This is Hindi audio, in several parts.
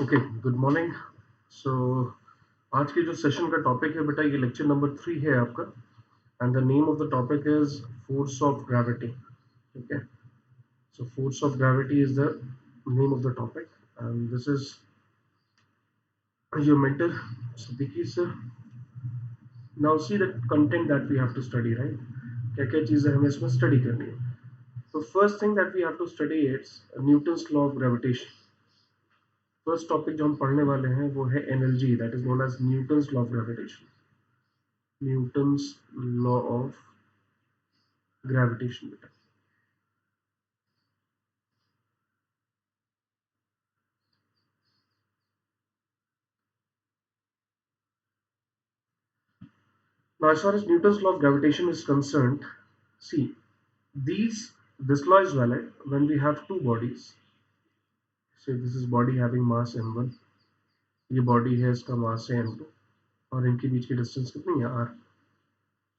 Okay, good morning. सो आज की जो सेशन का टॉपिक है बेटा, ये लेक्चर नंबर 3 है आपका। And the name of the topic is force of gravity. ठीक है। So force of gravity is the name of the topic and this is your mentor Siddiqui sir. Now see the content that we have to study, right? क्या क्या चीज़ें हमें इसमें स्टडी करनी है। तो first thing that we have to study it's Newton's law of gravitation. First topic जो हम पढ़ने वाले हैं वो है energy, that is known as Newton's law of gravitation. Newton's law of gravitation beta. Now, as far as Newton's law of gravitation is concerned, see, this law is valid when we have two bodies. Say this is body having mass m1, ये body है इसका mass है m2, और इनके बीच की distance कितनी है r.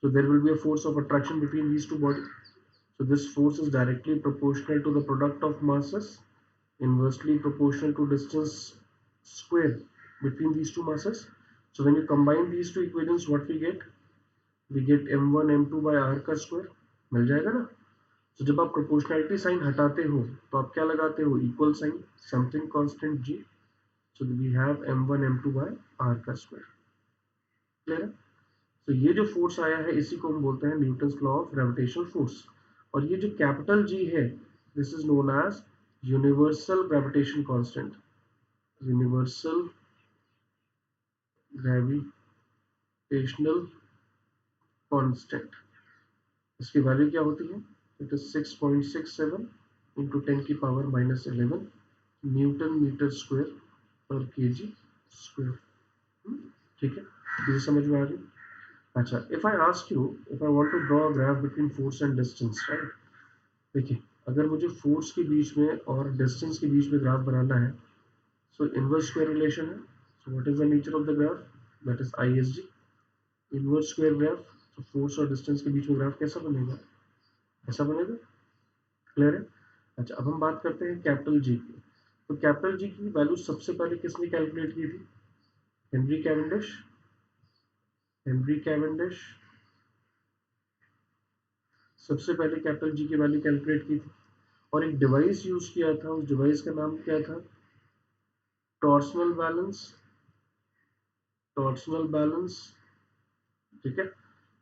So there will be a force of attraction between these two bodies. So this force is directly proportional to the product of masses, inversely proportional to distance square between these two masses. So when you combine these two equations, what we get m1 m2 by r का स्क्वायर मिल जाएगा ना। तो जब आप प्रोपोर्शनैलिटी साइन हटाते हो तो आप क्या लगाते हो, equal sign, something constant g. So we have m1 m2 by r का स्क्वायर। क्लियर है? तो ये जो फोर्स आया है इसी को हम बोलते हैं Newton's law of gravitational force. और ये जो कैपिटल जी है, this is known as universal gravitation constant. Universal gravitational constant, इसकी वैल्यू क्या होती है? It is 6.67 into 10⁻⁻11 newton metre square पर केजी स्क्वायर। ठीक है, ये समझ में आ गई? अच्छा, if I ask you, if I want to draw a graph between force and distance, right? देखिए, अगर मुझे फोर्स के बीच में और डिस्टेंस के बीच में ग्राफ बनाना है, सो इनवर्स स्क्वायर रिलेशन है। सो what is the nature of the graph? That is ISG, inverse square graph. तो फोर्स और डिस्टेंस के बीच में ग्राफ कैसा बनेगा? ऐसा बनेगा। क्लियर है? अच्छा, अब हम बात करते हैं कैपिटल जी की। तो कैपिटल जी की वैल्यू सबसे पहले किसने कैलकुलेट की थी? Henry Cavendish. हेनरी कैवेंडिश सबसे पहले कैपिटल जी की वैल्यू कैलकुलेट की थी, और एक डिवाइस यूज किया था। उस डिवाइस का नाम क्या था? Torsional balance. Torsional balance. ठीक है,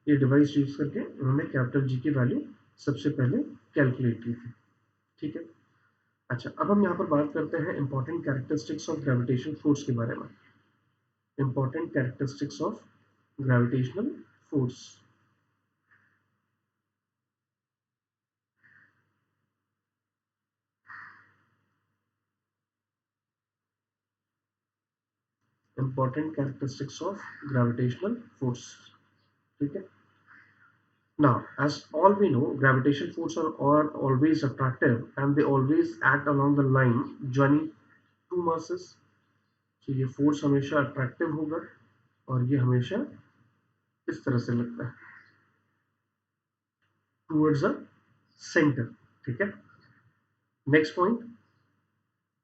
ये डिवाइस यूज करके उन्होंने कैपिटल जी की वैल्यू सबसे पहले कैलकुलेट की थी। ठीक है। अच्छा, अब हम यहाँ पर बात करते हैं important characteristics of gravitation force के बारे में। Important characteristics of gravitational force. Important characteristics of gravitational force. ठीक है। Now, as all we know, gravitational force are always attractive and they always act along the line joining two masses. So ये force हमेशा attractive होगा और ये हमेशा इस तरह से लगता है, towards the center. ठीक है। Next point,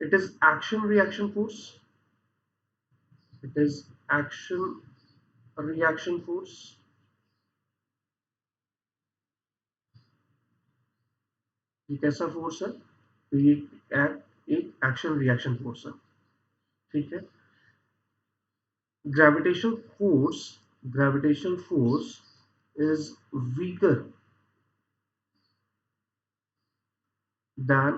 it is action reaction force. It is action reaction force. ये कैसा फोर्स है? तो ये एक एक्शन रिएक्शन फोर्स है। ठीक है। Gravitational force is weaker than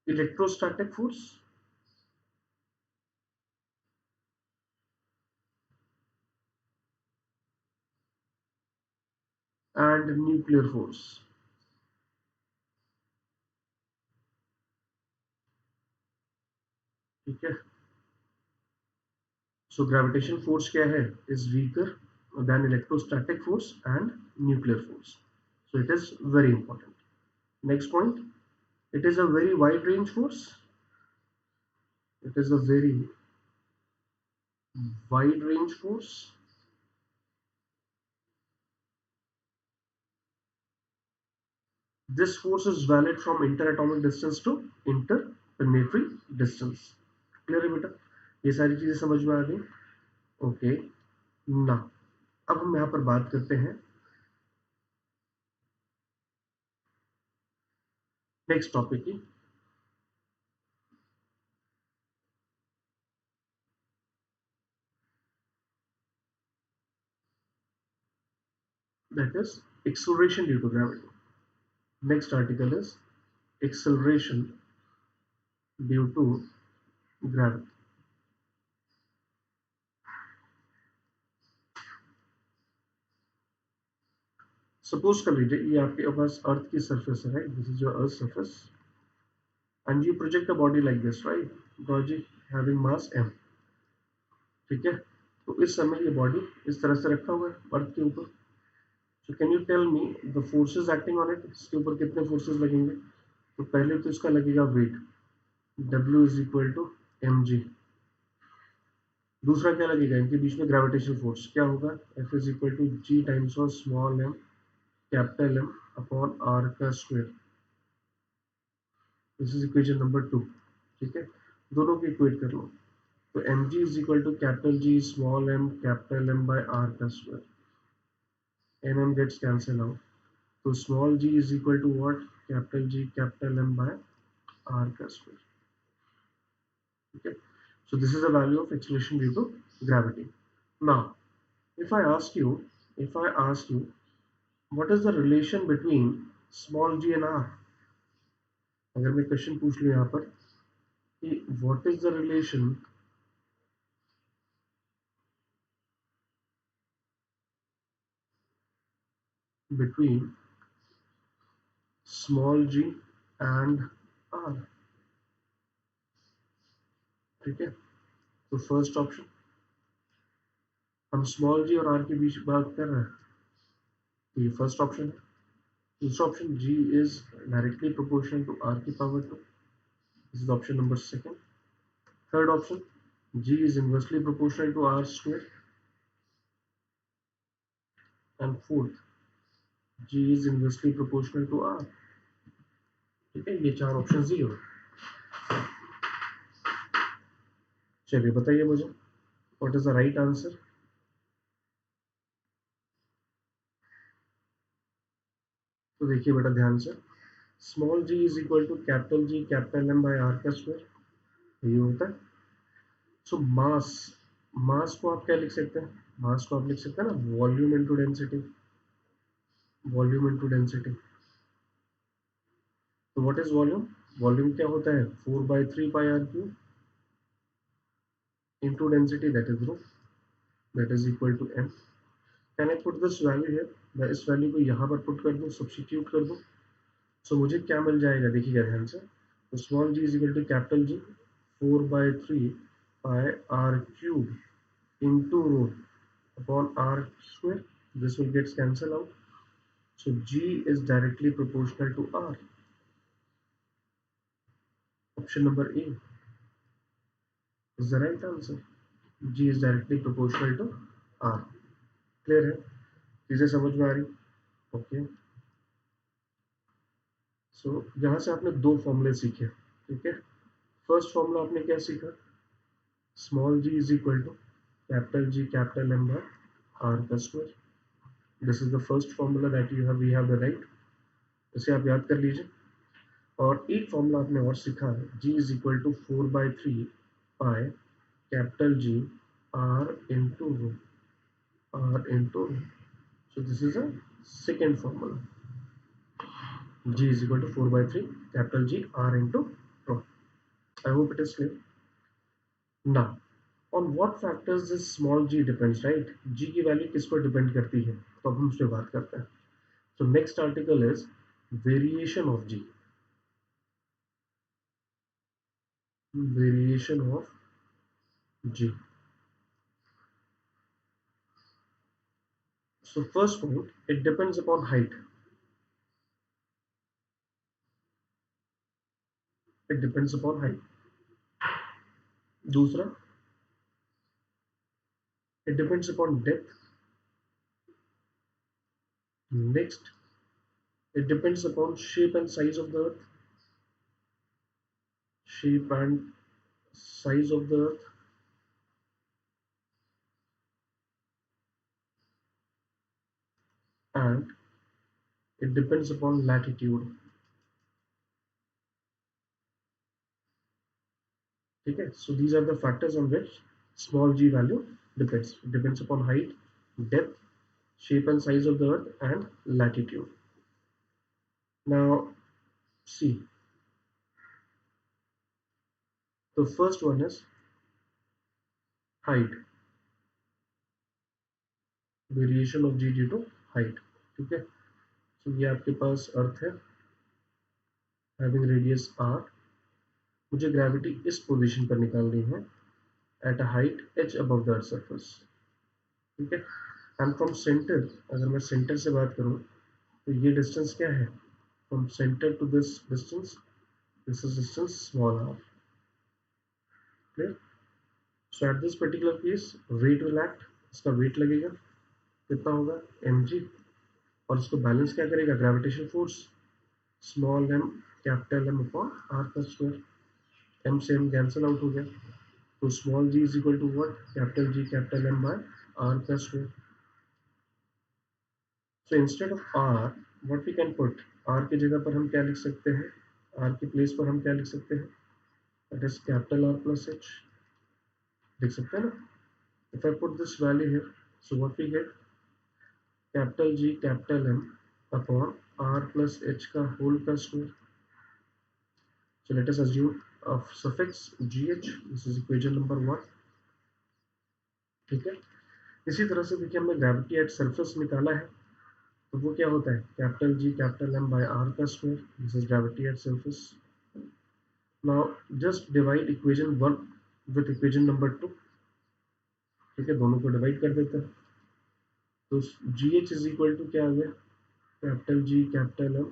electrostatic force and nuclear force. ठीक है। So gravitational force क्या है? Is weaker than electrostatic force and nuclear force. So it is very important. Next point, it is a very wide range force. It is a very wide range force. This force is valid from interatomic distance to interplanetary distance. Clear है बेटा? ये सारी चीजें समझ में आ गई? ओके ना, अब हम यहाँ पर बात करते हैं नेक्स्ट टॉपिक की। That is acceleration due to gravity. Next article is acceleration due to gravity. Suppose कर लीजिए ये आपके पास अर्थ की सरफेस है, राइट? This is your earth surface and you project a body like this, right? Body having mass m, ठीक है? तो इस समय ये बॉडी इस तरह से रखा हुआ है अर्थ के ऊपर। So can you tell me the forces acting on it, इसके ऊपर कितने फोर्सेस लगेंगे? तो पहले तो इसका लगेगा weight, W is equal to M G. दूसरा क्या लगेगा? इनके बीच में ग्रेविटेशनल फोर्स क्या होगा? F is equal to G times of small m capital M upon r का square. This is equation number 2, ठीक है? दोनों को इक्वेट कर लो। तो m g is equal to capital G small m capital M by r का square. M m gets cancel out, तो small g is equal to what? Capital G capital M by r का स्क्वायर, ठीक है? So this is the value of acceleration due to gravity. Now, if I ask you, if I ask you, what is the relation between small g and r? अगर मैं क्वेश्चन पूछ लूँ यहाँ पर कि what is the relation between small g and r, ठीक है? तो फर्स्ट ऑप्शन, हम स्मॉल जी और आर के बीच बात कर रहे हैं, तो ये फर्स्ट ऑप्शन है। दूसरा option, g is directly proportional to r की power 2, this is option number second. Third option, g is inversely proportional to r square. And fourth, g is inversely proportional to r, ठीक है? ये चार ऑप्शन ही हो। चलिए बताइए मुझे what is the right answer. तो देखिए बेटा ध्यान से, small ji is equal to capital G capital M by are का स्क्वायर, ये होता है। सो मास, मास को आप क्या लिख सकते हैं? मास को आप लिख सकते हैं ना volume into density, volume into density. तो व्हाट इज वॉल्यूम? वॉल्यूम क्या होता है? 4/3 pi r cube into density, that is rho, that is equal to m। Can I put this value here? मैं इस वैल्यू को यहाँ पर पुट कर दूँ, सब्स्टिट्यूट कर दूँ, सो मुझे क्या मिल जाएगा? देखिएगा ध्यान से, तो small ji is equal to capital G 4/3 pi r cube into rho upon r square. This will get cancelled out. So g is directly proportional to r. Option number A is the right answer. G is directly proportional to r. Clear है? चीजें समझ में आ रही? ओके। सो यहाँ से आपने दो फॉर्मूले सीखे, ठीक है? फर्स्ट फॉर्मूला आपने क्या सीखा? Small ji is equal to capital G capital M by are का square. This is the first formula that you have, we have the right, इसे आप याद कर लीजिए। और एक फॉर्मूला आपने और सीखा है, जी is equal to 4/3 pi capital G R into rho, R into rho. So this is a second formula, g is equal to 4/3 capital G R into rho. I hope it is clear. Now on what factors this small g depends, right? G की वैल्यू किस पर डिपेंड करती है, तो अब हम उस पर बात करते हैं। So next article is variation of G, variation of G. So first point, it depends upon height. It depends upon height. दूसरा, it depends upon depth. Next, it depends upon shape and size of the earth. Shape and size of the earth and it depends upon latitude. Okay, so these are the factors on which small g value depends. It depends upon height, depth, shape and size of the earth and latitude. Now see, the first one is height, variation of G due to height. ठीक है, सो ये आपके पास अर्थ है हैविंग रेडियस आर. मुझे ग्रेविटी इस पोजीशन पर निकालनी है at a height h above the earth surface. ठीक है, एंड फ्रॉम सेंटर, अगर मैं सेंटर से बात करूं तो ये डिस्टेंस क्या है from centre to this is distance small r. Clear? So at this particular case weight will act, इसका वेट लगेगा, कितना होगा mg, और इसको बैलेंस क्या करेगा gravitation force, small m capital M upon r का स्क्वायर. m से m कैंसिल आउट हो गया, तो small g is equal to what, capital G capital M by r का square. So instead of r what we can put, r की जगह पर हम क्या लिख सकते हैं, r की प्लेस पर हम क्या लिख सकते हैं, that is capital R plus h. लिख सकते हैं ना. If I put this value here, so what we get capital G capital M upon r plus h का होल का square. So let us assume of suffix gh. This is equation number 1. ठीक है, इसी तरह से देखिए हमने ग्रेविटी एट सरफेस निकाला है, तो वो क्या होता है capital G capital M by r का square. This is gravity at surface. Now just divide equation 1 with equation number 2. ठीक है, दोनों को डिवाइड कर देते हैं, तो gh इज इक्वल टू क्या आ गया, capital G capital M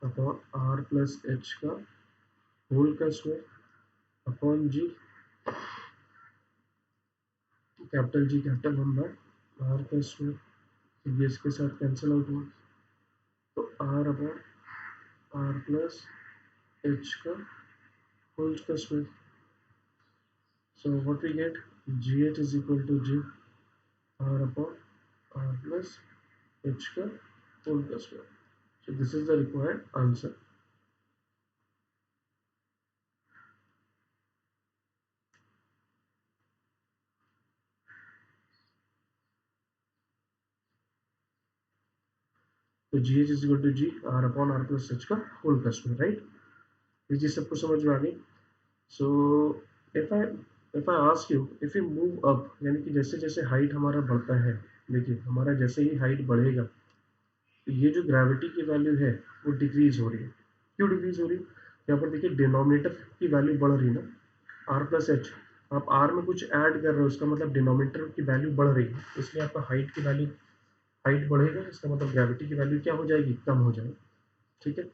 upon r plus h का होल का square upon G capital G capital M by r का स्क्वायर. ये इसके साथ कैंसिल आउट हुआ, तो r upon r plus h का होल का square. So what we get gh is equal to g r upon r plus h का होल का square. So this is the required answer. तो gh is equal to g r upon r plus h का होल का स्क्वायर. राइट, ये चीज सबको समझ में आ गई. So if I if I ask you, if you move up, यानी कि जैसे जैसे हाइट हमारा बढ़ता है, देखिए हमारा जैसे ही हाइट बढ़ेगा तो ये जो ग्रेविटी की वैल्यू है वो डिक्रीज हो रही है. क्यों डिक्रीज हो रही है, यहाँ पर देखिए डिनोमिनेटर की वैल्यू बढ़ रही है ना, r प्लस एच. आप r में कुछ ऐड कर रहे हो, उसका मतलब डिनोमिनेटर की वैल्यू बढ़ रही है, इसलिए आपका हाइट की वैल्यू, हाइट बढ़ेगा, इसका मतलब ग्रेविटी की वैल्यू क्या हो जाएगी, कम हो जाएगी. ठीक है,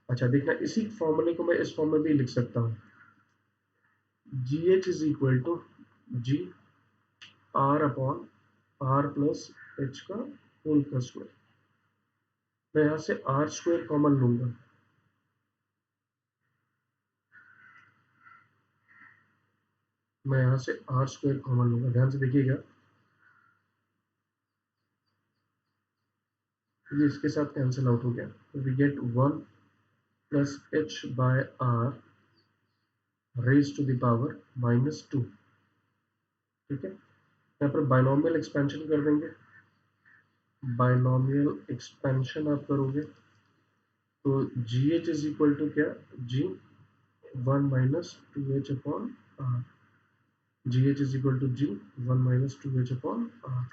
अच्छा देखना, इसी फॉर्मूले को मैं इस फॉर्म में भी लिख सकता हूँ, G H is equal to ji R upon R plus H का होल का स्क्वायर. मैं यहाँ से आर स्क्वायर कॉमन लूंगा, मैं यहाँ से आर स्क्वायर कॉमन लूंगा, ध्यान से देखिएगा, ये इसके साथ कैंसिल आउट हो गया, तो we get 1 plus H by R raise to the power -2. ठीक है, यहाँ पर बाइनोमियल एक्सपेंशन कर देंगे, बाइनोमियल एक्सपेंशन आप करोगे तो जी एच इज इक्वल टू क्या, G 1 minus 2h upon R. G H is equal to G 1 minus 2h upon R.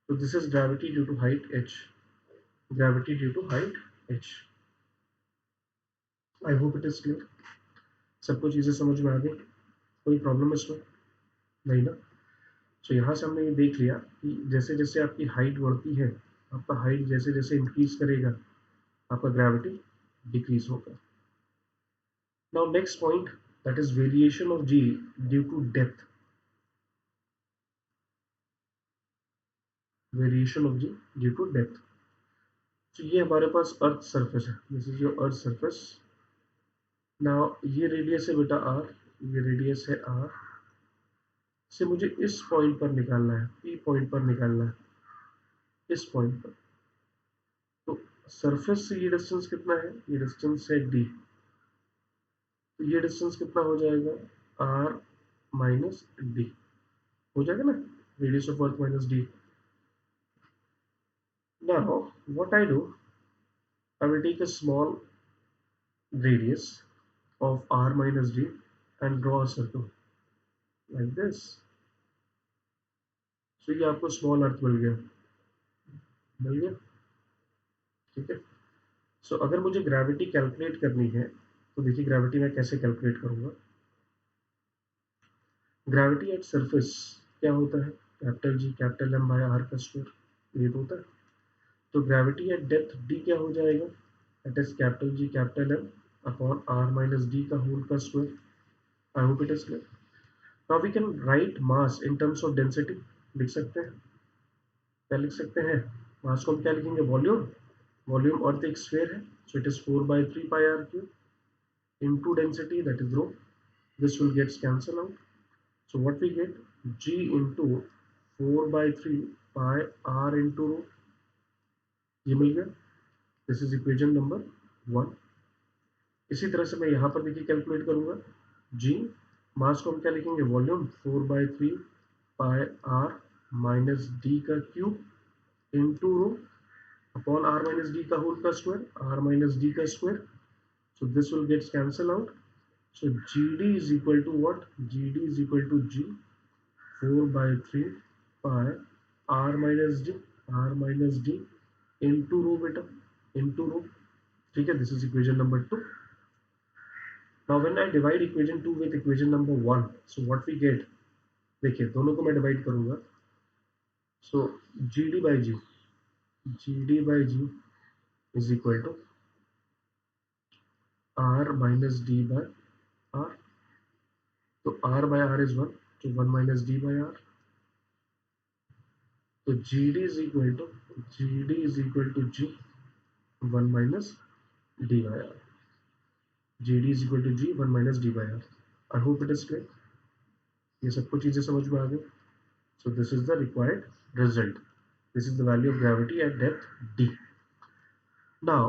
तो this is gravity due to height h, gravity due to height h. I hope it is clear, सबको चीजें समझ में आ गई, कोई प्रॉब्लम इसमें नहीं ना. तो यहाँ से हमने ये देख लिया कि जैसे जैसे आपकी हाइट बढ़ती है, आपका हाइट जैसे जैसे इंक्रीज करेगा, आपका ग्रेविटी डिक्रीज होगा. Now next point, that is variation of G due to depth. Variation of G due to depth. तो ये हमारे पास अर्थ सरफेस है, this is your earth surface. Now ये रेडियस है बेटा आर, ये रेडियस है आर, से मुझे इस पॉइंट पर निकालना है, पी पॉइंट पर निकालना है, इस पॉइंट पर। तो सरफेस से ये डिस्टेंस कितना है, ये डिस्टेंस है डी, तो ये डिस्टेंस कितना हो जाएगा, आर माइनस डी हो जाएगा ना, radius of earth minus D. Now what I do, I will take a small radius of r minus d and draw a circle like this. So ये आपको स्मॉल अर्थ मिल गया, मिल गया, ठीक है। सो अगर मुझे ग्रेविटी कैलकुलेट करनी है तो देखिए ग्रेविटी मैं कैसे कैलकुलेट करूंगा। ग्रेविटी एट सरफेस क्या होता है, capital G capital M by are का स्क्वायर, ये तो होता है। तो ग्रेविटी एट डेप्थ डी क्या हो जाएगा, that is capital G capital M upon R minus D का होल का square. I hope it is clear. Now we can write mass in terms of density, लिख सकते हैं, क्या लिख सकते हैं, मास को हम क्या लिखेंगे, वॉल्यूम, वॉल्यूम अर्थ एक स्फीयर है, सो it is 4/3 pi r cube into density that is rho, this will get cancel out, so what we get, g into 4/3 pi r into rho, ये मिल गया, दिस इज इक्वेशन नंबर 1। इसी तरह से मैं यहाँ पर देखिए कैलकुलेट करूंगा, g मास को हम क्या लिखेंगे, volume 4/3 pi r minus D का cube into rho upon r minus d का whole का square, r minus d का square, so this will get cancel out, so gd is equal to what, gd is equal to g 4/3 pi r minus d, r minus d into rho beta, into rho, ठीक है, this is equation number 2। now when I divide equation 2 with equation number 1, so what we get, देखिए दोनों को मैं डिवाइड करूंगा, so gd by g, gd by g is equal to r minus d by r, तो r by r is 1, तो 1 minus d by r, तो gd is equal to g 1 minus d by r, gd is equal to g 1 minus d by r। I hope it is clear, ये सबको चीजें समझ में आ गई। So this is the required result, this is the value of gravity at depth d। Now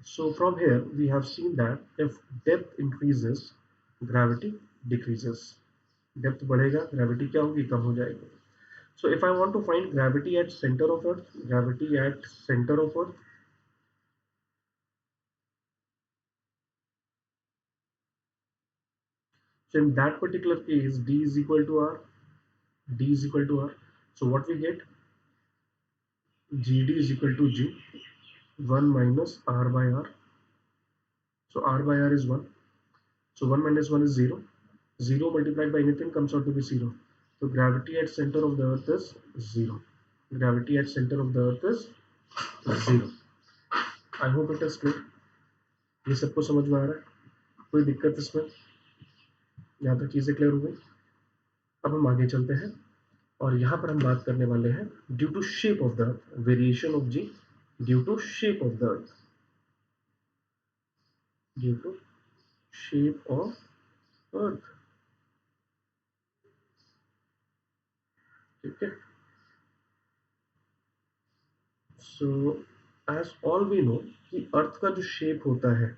so from here we have seen that if depth increases gravity decreases, depth बढ़ेगा gravity क्या होगी, कम हो जाएगी। So if I want to find gravity at center of earth, gravity at center of earth, so in that particular case d is equal to r, d is equal to r, so what we get, gd is equal to g 1 minus r by r, so r by r is 1, so 1 minus 1 is 0, 0 multiplied by anything comes out to be 0, so gravity at center of the earth is 0, gravity at center of the earth is 0। I hope it is clear, ये सबको समझ में आ रहा है, कोई दिक्कत इसमें, यहाँ तक चीजें क्लियर हो गई। अब हम आगे चलते हैं और यहाँ पर हम बात करने वाले हैं due to shape of the earth, variation of G due to shape of the earth, due to shape of earth, ठीक है। So as all we know कि अर्थ का जो शेप होता है,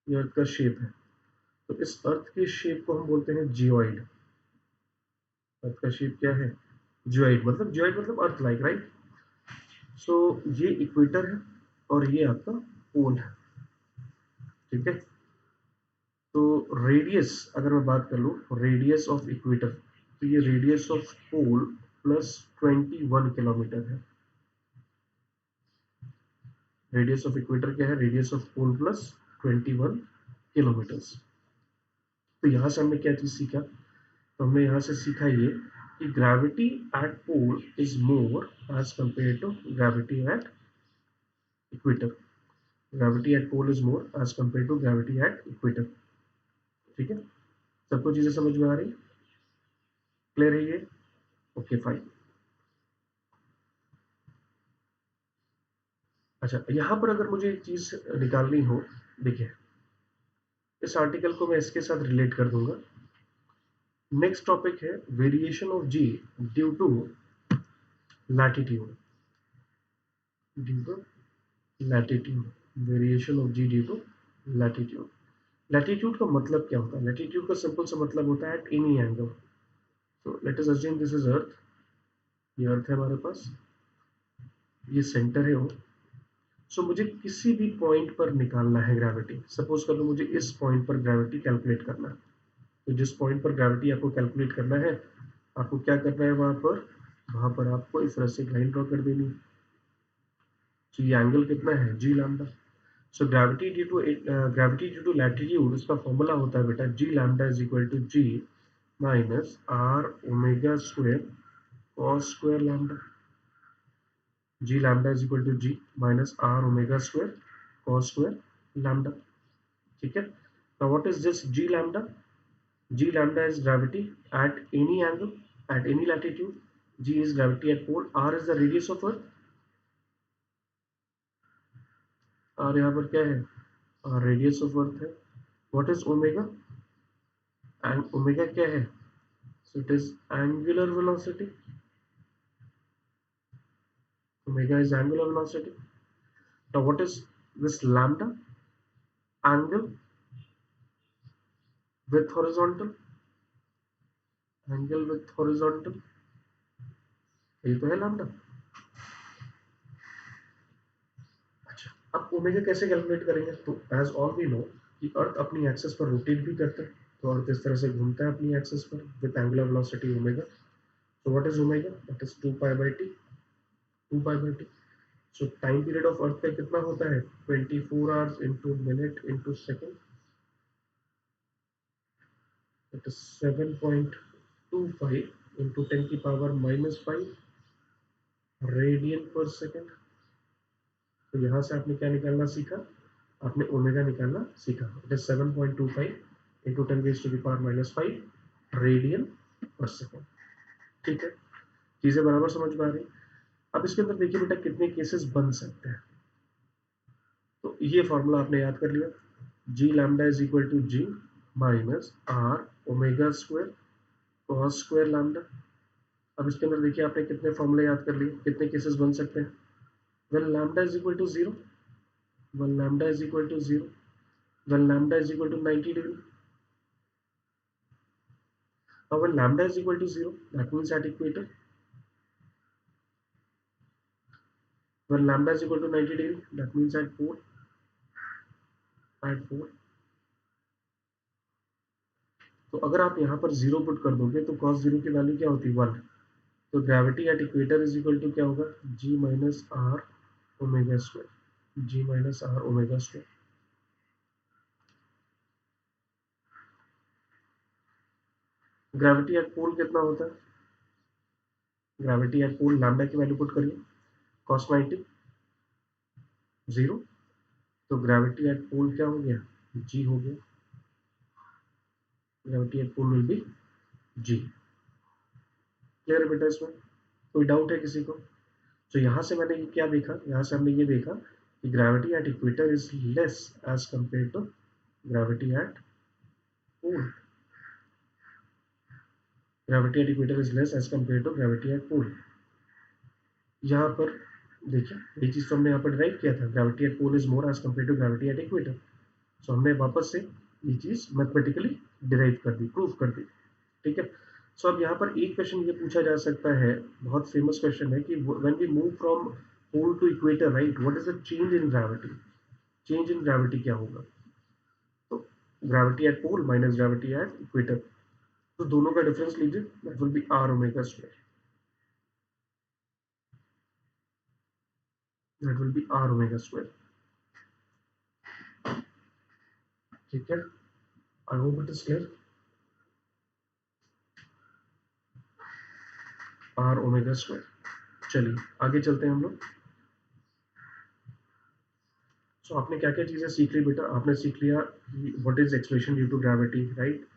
ये अर्थ का शेप है, तो इस अर्थ के शेप को हम बोलते हैं जियोइड। अर्थ का शेप क्या है, जियोइड, जियोइड मतलब अर्थ लाइक, राइट। सो ये इक्वेटर है और ये आपका पोल है, ठीक है। तो रेडियस अगर मैं बात कर लूँ, रेडियस ऑफ इक्वेटर, तो ये radius of pole plus 21 kilometer है। रेडियस ऑफ इक्वेटर क्या है, radius of pole plus 21 kilometers. तो यहाँ से हमने क्या चीज सीखा, तो हमने यहाँ से सीखा ये कि gravity at pole is more as compare to gravity at equator, gravity at pole is more as compare to gravity at equator, ठीक है। सबको चीजें समझ में आ रही, क्लियर है ये, ओके फाइन। अच्छा, यहाँ पर अगर मुझे एक चीज निकालनी हो, देखिए इस आर्टिकल को मैं इसके साथ रिलेट कर दूंगा। नेक्स्ट टॉपिक है variation of G due to latitude, due to latitude, variation of G due to latitude. Latitude का मतलब क्या होता है? लैटिट्यूड का सिंपल सा मतलब होता है एट एनी एंगल। तो let us assume this is earth, ये अर्थ है हमारे पास, ये सेंटर है वो। सो मुझे किसी भी पॉइंट पर निकालना है ग्रेविटी। सपोज कर लो मुझे इस पॉइंट पर ग्रेविटी कैलकुलेट करना है। तो जिस पॉइंट पर ग्रेविटी आपको कैलकुलेट करना है, आपको क्या करना है वहां पर आपको इस तरह से एक लाइन ड्रॉ कर देनी है। तो ये एंगल कितना है? G lambda. So gravity due to latitude, इसका फॉर्मूला होता है बेटा G lambda is equal to G minus R omega square cos square lambda. G lambda is equal to G minus R omega square cos square lambda. ठीक है। Now what is this G lambda? G lambda is gravity at any angle, at any latitude. G is gravity at pole. R is the radius of Earth. R यहाँ पर क्या है? Radius of Earth है. What is omega? And omega क्या है? So it is angular velocity. Omega is angular velocity. Now what is this lambda? Angle with horizontal. Angle with horizontal. ये तो है lambda. अच्छा, अब ओमेगा कैसे कैलकुलेट करेंगे? तो एज ऑल वी नो कि अर्थ अपनी एक्सिस पर रोटेट भी करता है। तो अर्थ इस तरह से घूमता है अपनी एक्सिस पर with angular velocity omega. So what is omega? That is 2 pi by T, 2 pi by T. So time period of earth का कितना होता है? 24 hours into minute into second, that is 7.25 into 10 की पावर माइनस 5 रेडियन पर सेकंड। तो यहाँ से आपने क्या निकालना सीखा? आपने ओमेगा निकालना सीखा। It is 7.25 into 10 raised to the power minus 5 radian per second. ठीक है, चीजें बराबर समझ में आ रही। अब इसके अंदर देखिए बेटा कितने केसेस बन सकते हैं। तो ये फॉर्मूला आपने याद कर लिया, G lambda is equal to G minus R omega square cos square lambda. अब इसके अंदर देखिए आपने कितने फॉर्मूले याद कर लिए, कितने केसेस बन सकते हैं। When lambda is equal to zero, when lambda is equal to 0, when lambda is equal to 90 degree. Now when lambda is equal to 0, that means at equator. When lambda is equal to 90 degree, that means at pole. At pole. तो अगर आप यहाँ पर जीरो पुट कर दोगे तो cos जीरो की वैल्यू क्या होती है? 1। तो gravity at equator is equal to क्या होगा? G minus R omega square, G minus R omega square. Gravity at pole कितना होता है? ग्रेविटी एट पोल लैम्डा की वैल्यू पुट करिए, cos 90 0। तो ग्रेविटी एट पोल क्या हो गया? जी हो गया। Gravity at pole will be G. Clear है बेटा? इसमें कोई डाउट है किसी को? तो यहाँ से मैंने क्या देखा, यहाँ से हमने ये देखा कि gravity at equator is less as compare to gravity at pole. Gravity at equator is less as compare to gravity at pole. यहाँ पर देखिए ये चीज तो हमने यहाँ पर डिराइव किया था, gravity at pole is more as compare to gravity at equator. So हमने वापस से ये चीज मैथमेटिकली डिराइव कर दी, प्रूव कर दी। ठीक है। सो अब यहाँ पर एक क्वेश्चन ये पूछा जा सकता है, बहुत फेमस क्वेश्चन है कि when we move from pole to equator, right, what is the change in gravity? Change in gravity क्या होगा? तो gravity at pole minus gravity at equator, तो दोनों का डिफरेंस लीजिए, that will be R omega square, that will be R omega square. ठीक है, I hope it is clear. R omega square. चलिए आगे चलते हैं हम लोग। सो आपने क्या क्या चीजें सीख ली बेटा? आपने सीख लिया what is expression due to gravity, right,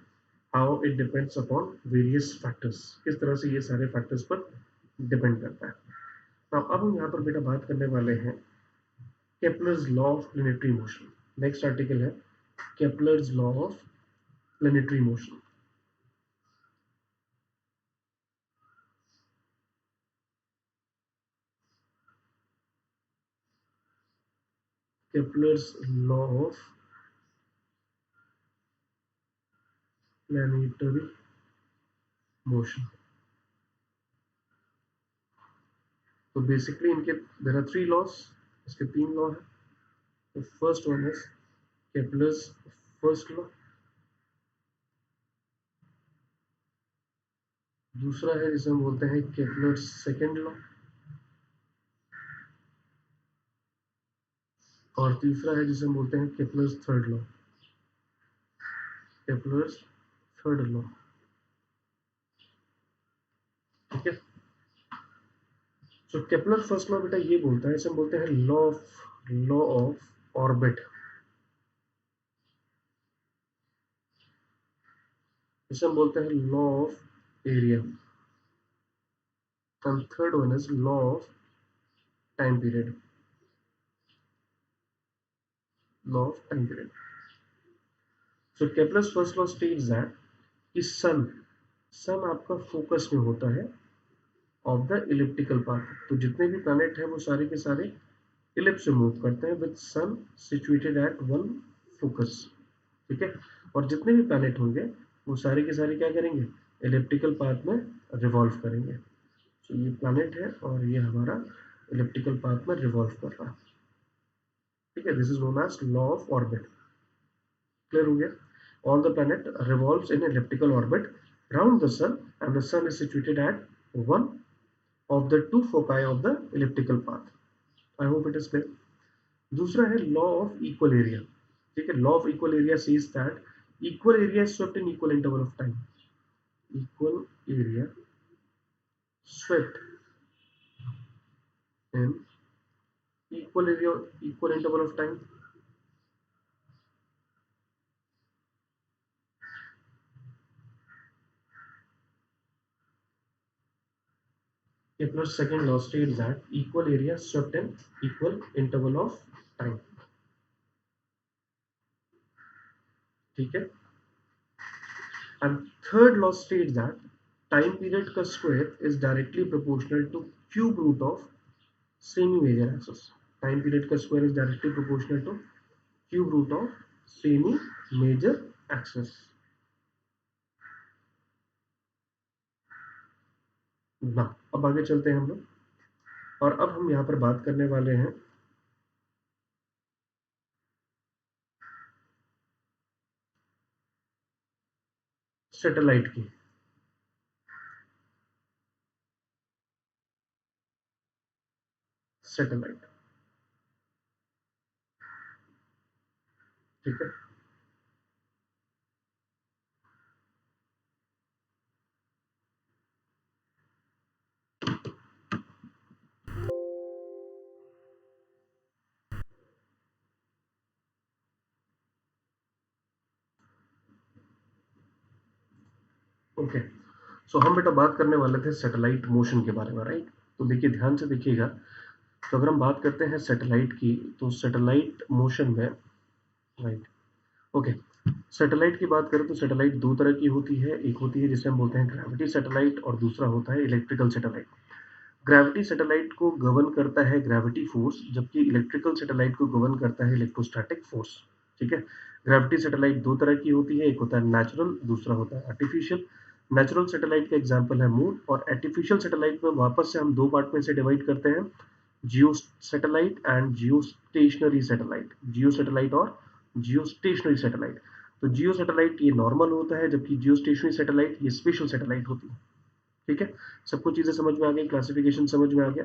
how it depends upon various factors, किस तरह से ये सारे फैक्टर्स पर डिपेंड करता है। अब हम यहाँ पर बेटा बात करने वाले हैं Kepler's law of planetary motion. Next article है Kepler's law of planetary motion. Kepler's law of planetary motion. तो बेसिकली इनके देयर आर थ्री लॉस, इसके तीन लॉ है। The first one is Kepler's first law, दूसरा है जिसे हम बोलते हैं केपलर्स सेकेंड लॉ, और तीसरा है जिसे हम बोलते हैं Kepler's third law. Kepler's third law, ठीक है। सो केपलर फर्स्ट लॉ बेटा ये बोलता है, इसे हम बोलते हैं लॉ ऑफ ऑर्बिट, इसे हम बोलते हैं law of area, and third one is law of time period, law of time period. So Kepler's first law states that कि सन आपका फोकस में होता है ऑफ द इलिप्टिकल पाथ। तो जितने भी प्लैनेट हैं वो सारे के सारे इलिप्स से मूव करते हैं with sun situated at one focus, ठीक है। और जितने भी प्लैनेट होंगे वो सारे के सारे क्या करेंगे, इलिप्टिकल पाथ में रिवॉल्व करेंगे। तो ये प्लैनेट है और ये हमारा इलिप्टिकल पाथ में रिवॉल्व कर रहा है, ठीक है। This is known as law of orbit. Clear हो गया? All the planet revolves in elliptical orbit round the sun and the sun is situated at one of the two foci of the elliptical path. I hope it is clear. दूसरा है लॉ ऑफ इक्वल एरिया, ठीक है। Law of equal area says that equal area swept in equal interval of time, equal area swept in equal interval of time. Kepler's second law states that equal area swept in equal interval of time, ठीक है। And third law states that time period का square is directly proportional to cube root of semi major axis. Time period का square is directly proportional to cube root of semi major axis. ना अब आगे चलते हैं हम लोग, और अब हम यहाँ पर बात करने वाले हैं सैटेलाइट की। सैटेलाइट, ठीक है। ओके, सो हम बेटा बात करने वाले थे सैटेलाइट मोशन के बारे में, राइट। तो देखिए ध्यान से देखिएगा, तो अगर हम बात करते हैं सैटेलाइट की, तो सैटेलाइट मोशन में, राइट, ओके, सैटेलाइट की बात करें तो सैटेलाइट दो तरह की होती है। एक होती है जिसे हम बोलते हैं ग्रेविटी सैटेलाइट, और दूसरा होता है इलेक्ट्रिकल सैटेलाइट। ग्रेविटी सैटेलाइट को गवर्न करता है ग्रेविटी फोर्स, जबकि इलेक्ट्रिकल सैटेलाइट को गवर्न करता है इलेक्ट्रोस्टैटिक फोर्स, ठीक है। ग्रेविटी सैटेलाइट दो तरह की होती है, एक होता है नेचुरल, दूसरा होता है आर्टिफिशियल। नेचुरल सैटेलाइट का एग्जांपल है मून, और आर्टिफिशियल सैटेलाइट में वापस से हम दो पार्ट में से डिवाइड करते हैं, geo satellite and geostationary satellite, geo satellite और जियो स्टेशनरी सैटेलाइट। तो जियो सैटेलाइट ये नॉर्मल होता है, जबकि जियो स्टेशनरी सैटेलाइट ये स्पेशल सैटेलाइट होती है, ठीक है। सबको चीजें समझ में आ गई, क्लासिफिकेशन समझ में आ गया।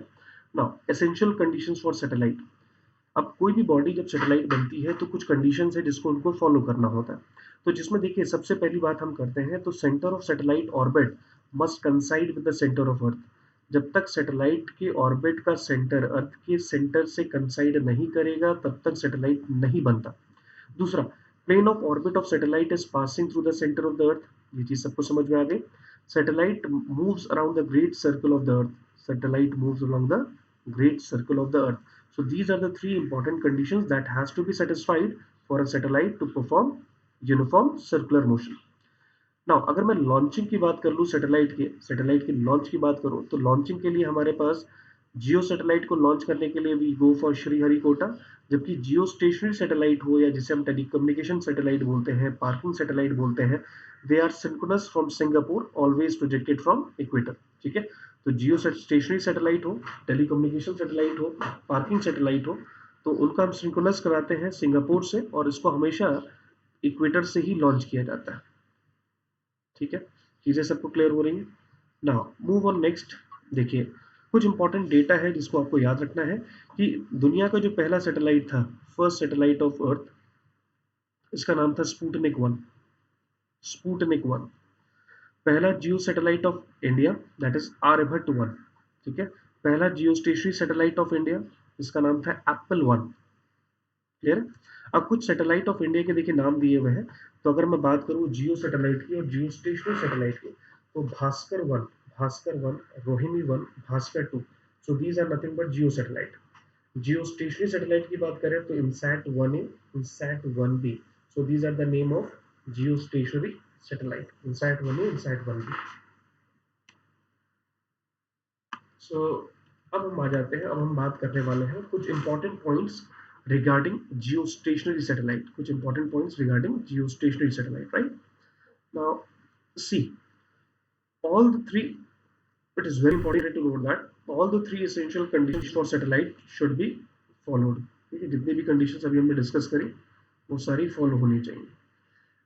Now essential conditions for satellite. अब कोई भी बॉडी जब सैटेलाइट बनती है तो कुछ कंडीशंस है जिसको उनको फॉलो करना होता है। तो जिसमें देखिए सबसे पहली बात हम करते हैं, तो centre of satellite orbit must कंसाइड with the centre of earth. जब तक सैटेलाइट के ऑर्बिट का सेंटर अर्थ के सेंटर से कंसाइड नहीं करेगा तब तक सैटेलाइट नहीं बनता। दूसरा, plane of orbit of satellite is passing through the centre of the earth. ये चीज सबको समझ में आ गई। Satellite moves around the great circle of the earth, satellite moves around the great circle of the earth. So these are the three important conditions that has to be satisfied for a satellite to perform uniform circular motion. Now अगर मैं लॉन्चिंग की बात कर लूँ सैटेलाइट की लॉन्च की बात करूँ तो लॉन्चिंग के लिए हमारे पास जियो सैटेलाइट को लॉन्च करने के लिए वी गो फॉर श्रीहरिकोटा, जबकि जियो स्टेशनरी सैटेलाइट हो या जिसे हम टेलीकम्युनिकेशन सैटेलाइट बोलते हैं, पार्किंग सैटेलाइट बोलते हैं, they are synchronous from Singapore, always projected from equator. ठीक है, तो जियो स्टेशनरी सैटेलाइट हो, टेलीकम्युनिकेशन सैटेलाइट हो, पार्किंग सैटेलाइट हो, तो उनका हम सिंक्रोनस कराते हैं सिंगापुर से और इसको हमेशा इक्वेटर से ही लॉन्च किया जाता है। ठीक है, चीजें सबको क्लियर हो रही है। Now move on next. देखिए कुछ इंपॉर्टेंट डेटा है जिसको आपको याद रखना है कि दुनिया का जो पहला सैटेलाइट था, फर्स्ट सैटेलाइट ऑफ अर्थ, इसका नाम था स्पुतनिक 1। स्पुतनिक 1 पहला geo satellite of India, that is Aryabhata 1। ठीक है, पहला geostationary satellite of India, इसका नाम था एप्पल 1। क्लियर। अब कुछ सैटेलाइट ऑफ इंडिया के देखिए नाम दिए हुए हैं, तो अगर मैं बात करूं जियो सैटेलाइट की और जियो स्टेशनरी सैटेलाइट की, तो Bhaskar 1, Rohini 1, Bhaskar 2। So these are nothing but geo satellite. Geostationary satellite की बात करें तो INSAT 1A, INSAT 1B। So these are the name of geostationary satellite, INSAT 1A, INSAT 1B। सो अब हम आ जाते हैं, अब हम बात करने वाले हैं कुछ important points regarding geostationary satellite, कुछ important points regarding geostationary satellite, right. Now see all the three, it is very important to note that all the three essential conditions for satellite should be followed। ठीक है, जितनी भी कंडीशंस अभी हमने डिस्कस करी वो सारी फॉलो होनी चाहिए।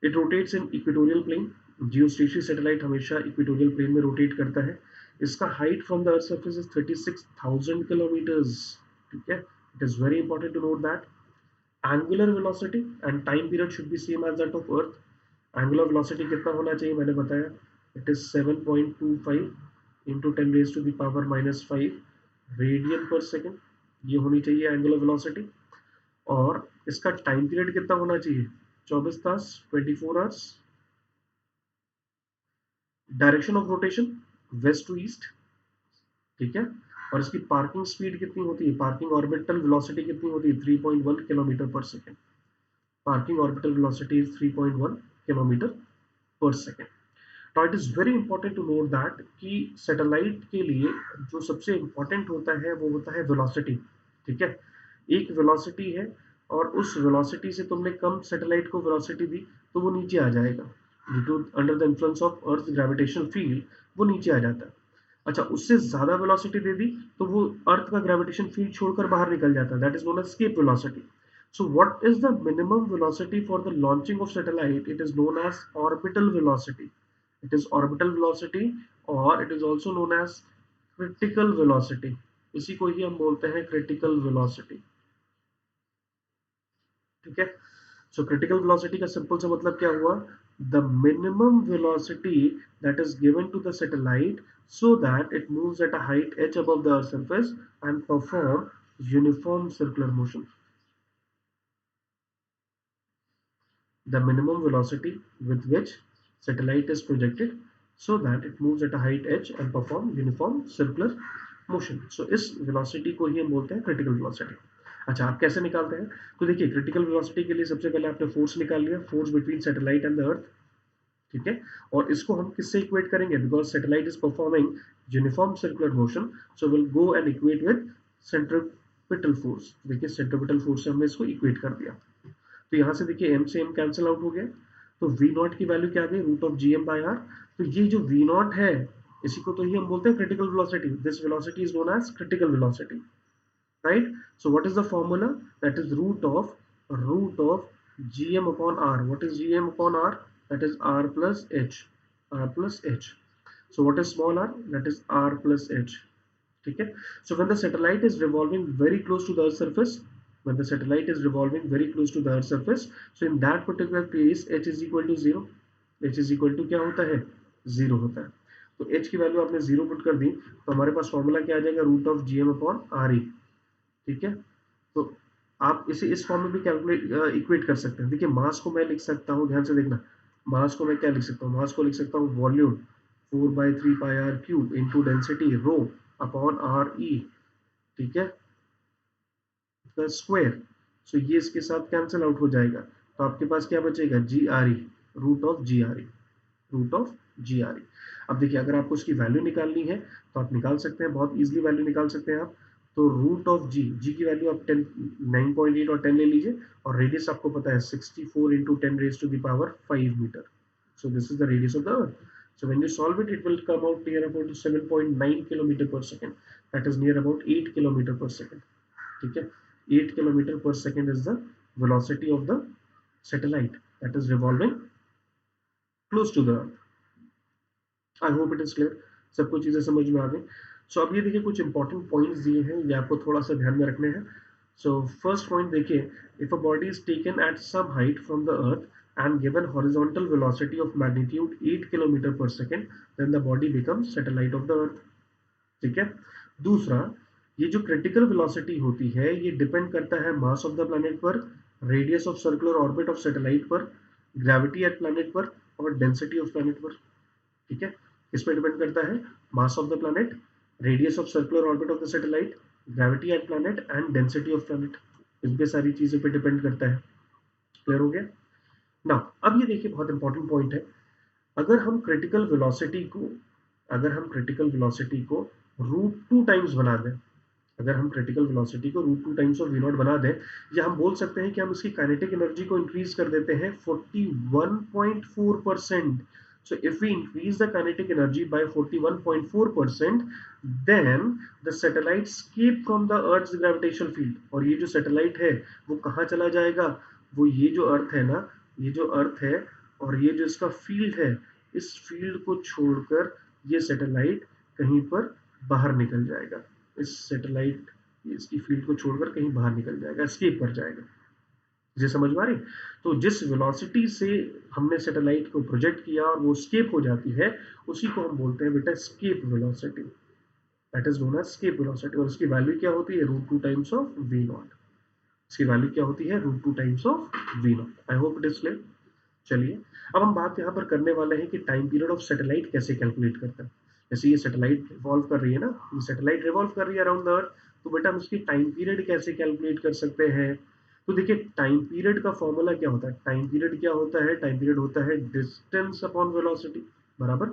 It rotates in equatorial plane, geostationary satellite हमेशा इक्वेटोरियल प्लेन में रोटेट करता है। इसका height from the earth surface is 36,000 kilometers. ठीक है, it is very important to note that angular velocity and time period should be same as that of earth. Angular velocity कितना होना चाहिए मैंने बताया, it is 7.25 into 10⁻⁻⁵ radian per second, ये होनी चाहिए एंगुलर वेलोसिटी। और इसका टाइम पीरियड कितना होना चाहिए, 24 तास, 24 hours. Direction of rotation west to east. ठीक है, और इसकी पार्किंग स्पीड कितनी होती है, पार्किंग ऑर्बिटल वेलोसिटी कितनी होती है, 3.1 kilometre per second. Parking orbital velocity is 3.1 kilometre per second. Now it is very important to note that कि सैटेलाइट के लिए जो सबसे इंपॉर्टेंट होता है वो होता है वेलोसिटी। ठीक है, एक वेलोसिटी है और उस वेलोसिटी से तुमने कम सैटेलाइट को वेलोसिटी दी तो वो नीचे आ जाएगा, due to under the influence of earth gravitational field वो नीचे आ जाता है। अच्छा, उससे ज्यादा वेलोसिटी दे दी तो वो अर्थ का ग्रेविटेशन फील्ड छोड़कर बाहर निकल जाता है, that is known as escape velocity. So what is the minimum velocity for the launching of satellite? It is known as orbital velocity. It is orbital velocity or it is also known as critical velocity। इसी को ही हम बोलते हैं critical velocity। ठीक है, so critical velocity का सिंपल सा मतलब क्या हुआ, the minimum velocity that is given to the satellite so that it moves at a height h above the earth's surface and perform uniform circular motion। The minimum velocity with which satellite is projected so that it moves at a height h and perform uniform circular motion। So इस velocity को ही हम बोलते हैं critical velocity। अच्छा, आप कैसे निकालते हैं, तो देखिए critical velocity के लिए सबसे पहले आपने फोर्स निकाल लिया, force between satellite and the earth. ठीक है, और इसको हम किससे इक्वेट करेंगे, because satellite is performing uniform circular motion, so will go and equate with centripetal force. देखिए सेंट्रिपिटल फोर्स से हमने इसको इक्वेट कर दिया, तो यहाँ से देखिए m से m कैंसिल आउट हो गया, तो v नॉट की वैल्यू क्या आ गई, √g m/r। तो ये जो v नॉट है इसी को तो ही हम बोलते हैं critical velocity. This velocity is known as critical velocity, right. So what is the formula, that is root of gm upon r। What is gm upon r, that is r plus h। so what is small r, that is r plus h। ठीक है, so when the satellite is revolving very close to the earth's surface, when the satellite is revolving very close to the earth's surface, so in that particular case h is equal to 0। h is equal to क्या होता है, 0 होता है। तो h की वैल्यू आपने 0 पुट कर दी तो हमारे पास फॉर्मूला क्या आ जाएगा, √of gm/re। ठीक है, तो आप इसे इस फॉर्म में भी कैलकुलेट इक्वेट कर सकते हैं। देखिए मास को मैं लिख सकता हूँ, ध्यान से देखना, मास को मैं क्या लिख सकता हूँ, मास को लिख सकता हूँ volume 4/3πr³ into density rho upon R E. ठीक है, का स्क्वायर, सो ये इसके साथ कैंसिल आउट हो जाएगा, तो आपके पास क्या बचेगा, G R E, root of G R E, root of G R E. अब देखिए अगर आपको इसकी वैल्यू निकालनी है तो आप निकाल सकते हैं, बहुत इजीली वैल्यू निकाल सकते हैं आप। तो रूट ऑफ जी, जी की वैल्यू आप 10, 9.8 और 10 ले लीजिए, और रेडियस आपको पता है 64 into 10 raise to the power 5 meter, so this is the radius of the earth. So when you solve it, it will come out near about 7.9 kilometer per second, that is near about 8 kilometer per second, ठीक है। 8 kilometer per second is the velocity of the satellite that is revolving close to the earth. I hope it is clear, सबको चीजें समझ में आ गई। सो अब ये देखिए कुछ इंपॉर्टेंट पॉइंट्स दिए हैं, ये आपको थोड़ा सा ध्यान में रखने हैं। सो फर्स्ट पॉइंट देखिए, if a body is taken at some height from the earth and given horizontal velocity of magnitude 8 kilometer per second, then the body becomes satellite of the earth, ठीक है। दूसरा, ये जो क्रिटिकल वेलोसिटी होती है ये डिपेंड करता है मास ऑफ द प्लैनेट पर, radius of circular orbit of satellite पर, ग्रेविटी एट प्लैनेट पर, और डेंसिटी ऑफ प्लैनेट पर, ठीक है। किस पे डिपेंड करता है, mass of the planet, radius of circular orbit of the satellite, gravity at planet and density of planet, इन पे सारी चीजों पे डिपेंड करता है। क्लियर हो गया ना। अब ये देखिए बहुत इंपॉर्टेंट पॉइंट है, अगर हम क्रिटिकल वेलोसिटी को, अगर हम क्रिटिकल वेलोसिटी को रूट 2 टाइम्स बना दें, अगर हम क्रिटिकल वेलोसिटी को root 2 times of V naught बना दें, या हम बोल सकते हैं कि हम इसकी काइनेटिक एनर्जी को इंक्रीज कर देते हैं 41.4%। So if we increase the kinetic energy by 41.4%, then the satellite escape from the Earth's gravitational field। और ये जो सैटेलाइट है वो कहाँ चला जाएगा, वो ये जो अर्थ है ना, ये जो अर्थ है और ये जो इसका फील्ड है, इस फील्ड को छोड़कर ये सैटेलाइट कहीं पर बाहर निकल जाएगा, इस सैटेलाइट इसकी फील्ड को छोड़कर कहीं बाहर निकल जाएगा, एस्केप कर जाएगा। मुझे समझ में आ रही। तो जिस वेलोसिटी से हमने सैटेलाइट को प्रोजेक्ट किया और वो स्केप हो जाती है, उसी को हम बोलते हैं बेटा escape velocity, that is known as escape velocity. और उसकी वैल्यू क्या होती है, root 2 times of V naught. इसकी वैल्यू क्या होती है, root 2 times of V naught. I hope it is clear. चलिए अब हम बात यहाँ पर करने वाले हैं कि टाइम पीरियड ऑफ सैटेलाइट कैसे कैलकुलेट करते हैं। जैसे ये सैटेलाइट रिवॉल्व कर रही है ना, ये सैटेलाइट रिवॉल्व कर रही है अराउंड द अर्थ, तो बेटा हम उसकी टाइम पीरियड कैसे कैलकुलेट कर सकते हैं। तो देखिए टाइम पीरियड का फॉर्मूला क्या होता है, टाइम पीरियड क्या होता है, टाइम पीरियड होता है डिस्टेंस अपॉन वेलोसिटी, बराबर।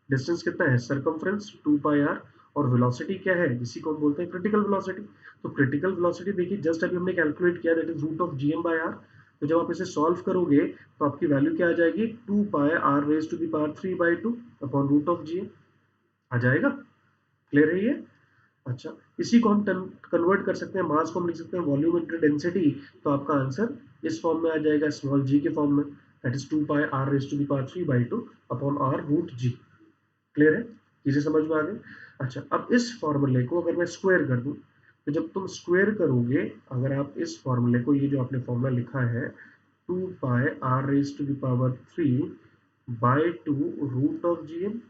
डिस्टेंस कितना है, सर्कमफ्रेंस 2 पाई आर, और वेलोसिटी क्या है, जिसी को हम बोलते हैं क्रिटिकल वेलोसिटी। तो क्रिटिकल वेलोसिटी देखिए जस्ट अभी हमने कैलकुलेट किया, that is root of G M by R. तो जब आप इसे सॉल्व करोगे तो आपकी वैल्यू क्या आ जाएगी, 2 pi R raise to the power 3/2 upon root of G आ जाएगा। क्लियर है ये। अच्छा, इसी को हम कन्वर्ट कर सकते हैं, मास को हम लिख सकते हैं वॉल्यूम इंटू डेंसिटी, तो आपका आंसर इस फॉर्म में आ जाएगा, स्मॉल जी के फॉर्म में, that is 2 pi R raise to the power 3/2 upon R root G. Clear है, चीजें समझ में आ गई। अच्छा, अब इस फॉर्मूले को अगर मैं स्क्वायर कर दूं, तो जब तुम स्क्वायर करोगे, अगर आप इस फॉर्मूले को, ये जो आपने फॉर्मूला लिखा है 2 pi R raise to the power 3/2 root of G M,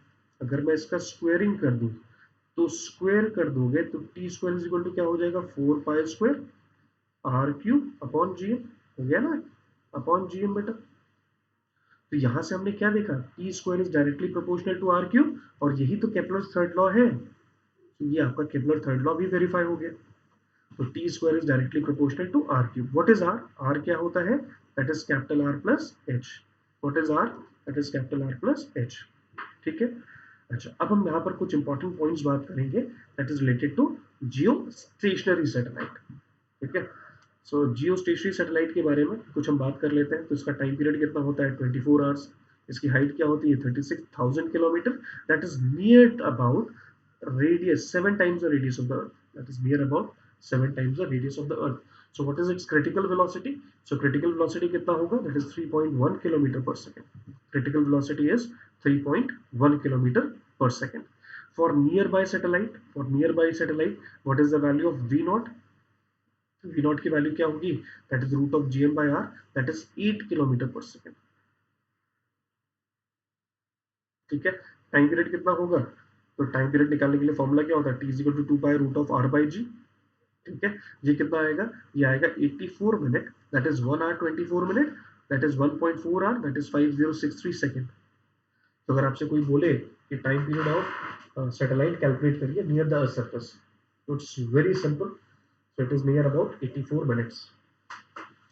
अगर मैं इसका स्क्वायरिंग कर दूं, तो स्क्वायर कर दोगे तो T square is equal to क्या हो जाएगा, 4 pi square R cube upon G M, हो गया ना, अपॉन जी एम बेटा। तो यहां से हमने क्या देखा, T square is directly proportional to R cube, और यही तो केपलर थर्ड लॉ है, तो ये आपका केपलर थर्ड लॉ भी वेरीफाई हो गया। तो T square is directly proportional to R cube. What is R, R क्या होता है, that is capital R plus H. What is R, that is capital R plus H, ठीक है। अच्छा, अब हम यहाँ पर कुछ इंपॉर्टेंट पॉइंट्स बात करेंगे, that is related to geostationary satellite, ठीक है। सो जियो स्टेशनरी सैटेलाइट के बारे में कुछ हम बात कर लेते हैं। तो इसका टाइम पीरियड कितना होता है, 24 आवर्स। इसकी हाइट क्या होती है, 36,000 kilometre, that is near about radius 7 times the radius of the earth, that is near about 7 times the radius of the earth. So what is its critical velocity, so critical velocity कितना होगा, that is 3.1 kilometer per second। critical velocity is 3.1 kilometer per second। for nearby satellite, for nearby satellite, what is the value of v naught, v naught की वैल्यू क्या होगी, that is root of gm by r, that is 8 kilometer per second, ठीक है। टाइम पीरियड कितना होगा, तो टाइम पीरियड निकालने के लिए फॉर्मूला क्या होता है, T is equal to 2 pi root of R by G, ठीक है। ये कितना आएगा, ये आएगा 84 minute, that is 1 hour 24 minute, that is 1.4 hour, that is 5063 second. तो अगर आपसे कोई बोले कि time period of satellite calculate करिए नियर द अर्थ सरफेस, तो it's very simple. So it is near about 84 minutes.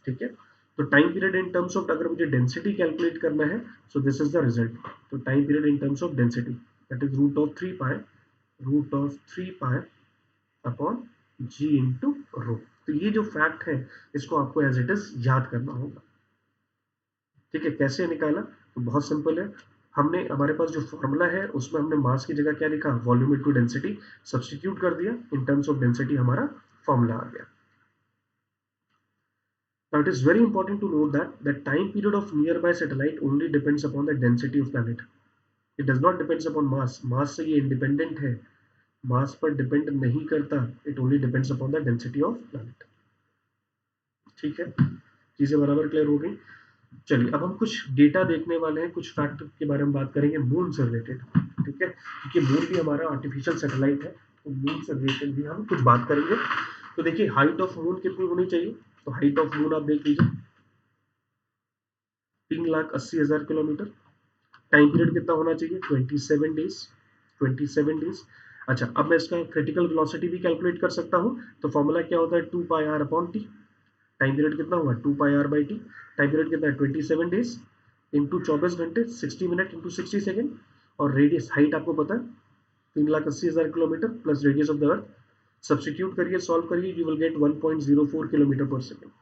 ठीक है, तो time period in terms of अगर मुझे डेंसिटी कैलकुलेट करना है, so this is the result. तो time period in terms of density that is root of 3 pi upon G into rho. तो ये जो फैक्ट है इसको आपको एज इट इज याद करना होगा। ठीक है, कैसे निकाला? तो बहुत सिंपल है, हमने हमारे पास जो फॉर्मूला है उसमें हमने मास की जगह क्या लिखा, वॉल्यूम इनटू डेंसिटी, सब्स्टिट्यूट कर दिया, इन टर्म्स ऑफ डेंसिटी हमारा फॉर्मूला आ गया। Now it is very important to note that the time period of nearby satellite only depends upon the density of planet. It does not depends upon mass. Mass से ये independent है, mass पर depend नहीं करता. It only depends upon the density of planet. ठीक है, चीजें बराबर क्लियर हो गई। चलिए अब हम कुछ डेटा देखने वाले हैं, कुछ फैक्ट के बारे में बात करेंगे मून से रिलेटेड। ठीक है, क्योंकि मून भी हमारा आर्टिफिशियल सैटेलाइट है, तो मून से रिलेटेड भी हम कुछ बात करेंगे। तो देखिए हाइट ऑफ मून कितनी होनी चाहिए, तो हाइट ऑफ मून आप देख लीजिए 3,80,000 किलोमीटर। टाइम पीरियड कितना होना चाहिए, 27 डेज। 27 डेज। अच्छा, अब मैं इसका क्रिटिकल वेलोसिटी भी कैलकुलेट कर सकता हूँ। तो फॉर्मूला क्या होता है, 2 πr/t। टाइम पीरियड कितना हुआ, 2 πr/t। टाइम पीरियड कितना है, 27 डेज इंटू 24 घंटे, 60 मिनट इंटू 60 सेकेंड। और रेडियस, हाइट आपको पता है 3,80,000 kilometre plus radius of the earth. Substitute करिए, सॉल्व करिए, you will gate 1.04 kilometre per second.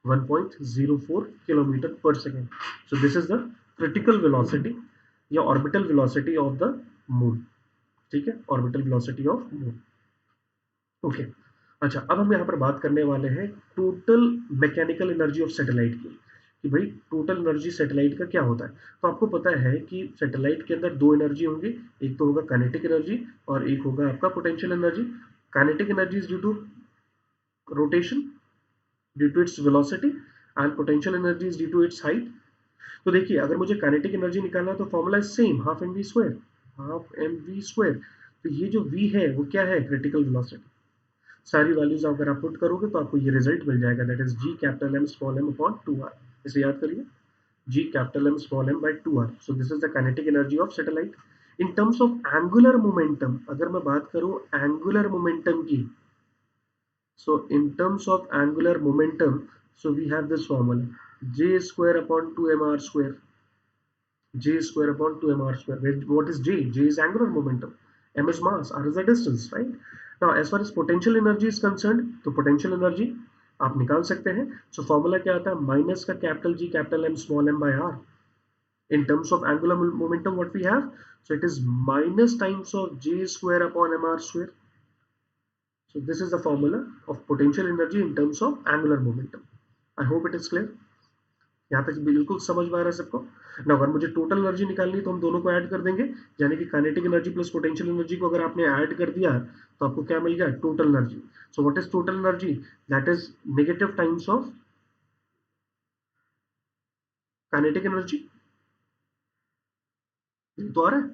1.04 kilometer per second. So this is the critical velocity या orbital velocity of the moon। ठीक है, orbital velocity of moon। Okay, अच्छा अब हम यहाँ पर बात करने वाले हैं total mechanical energy of satellite की, कि भाई टोटल एनर्जी सैटेलाइट का क्या होता है। तो आपको पता है कि सैटेलाइट के अंदर दो एनर्जी होंगी, एक तो होगा काइनेटिक एनर्जी और एक होगा आपका potential energy. Kinetic energy is due to rotation, due to its velocity, and potential energy is due to its height. तो देखिए अगर मुझे काइनेटिक एनर्जी निकालना है तो formula is same, half M V square. Half M V square, तो ये जो v है वो क्या है, क्रिटिकल वेलोसिटी। सारी वैल्यूज अगर आप पुट करोगे तो आपको ये रिजल्ट मिल जाएगा, that is G capital M small M upon 2r। इसे याद करिए, G capital M small M by 2r। So this is the kinetic energy of satellite. In terms of angular momentum, अगर मैं बात करूं एंगुलर मोमेंटम की, so in terms of angular momentum, so we have this formula, j square upon 2mr square, j square upon 2mr square. What is j? J is angular momentum, m is mass, r is the distance, right? Now as far as potential energy is concerned, तो potential energy आप निकाल सकते हैं। so formula क्या आता है, माइनस का capital G capital M small m by r। in terms of angular momentum what we have, so it is minus times of j square upon mr square। So this is the formula of potential energy in terms of angular momentum. I hope it is clear। यहाँ तक बिल्कुल समझ में आ रहा है सबको ना। अगर मुझे टोटल एनर्जी निकालनी है तो हम दोनों को ऐड कर देंगे, यानी कि kinetic energy plus potential energy को अगर आपने ऐड कर दिया तो आपको क्या मिल गया, total energy. So what is total energy, that is negative times of kinetic energy. तो आ रहा है,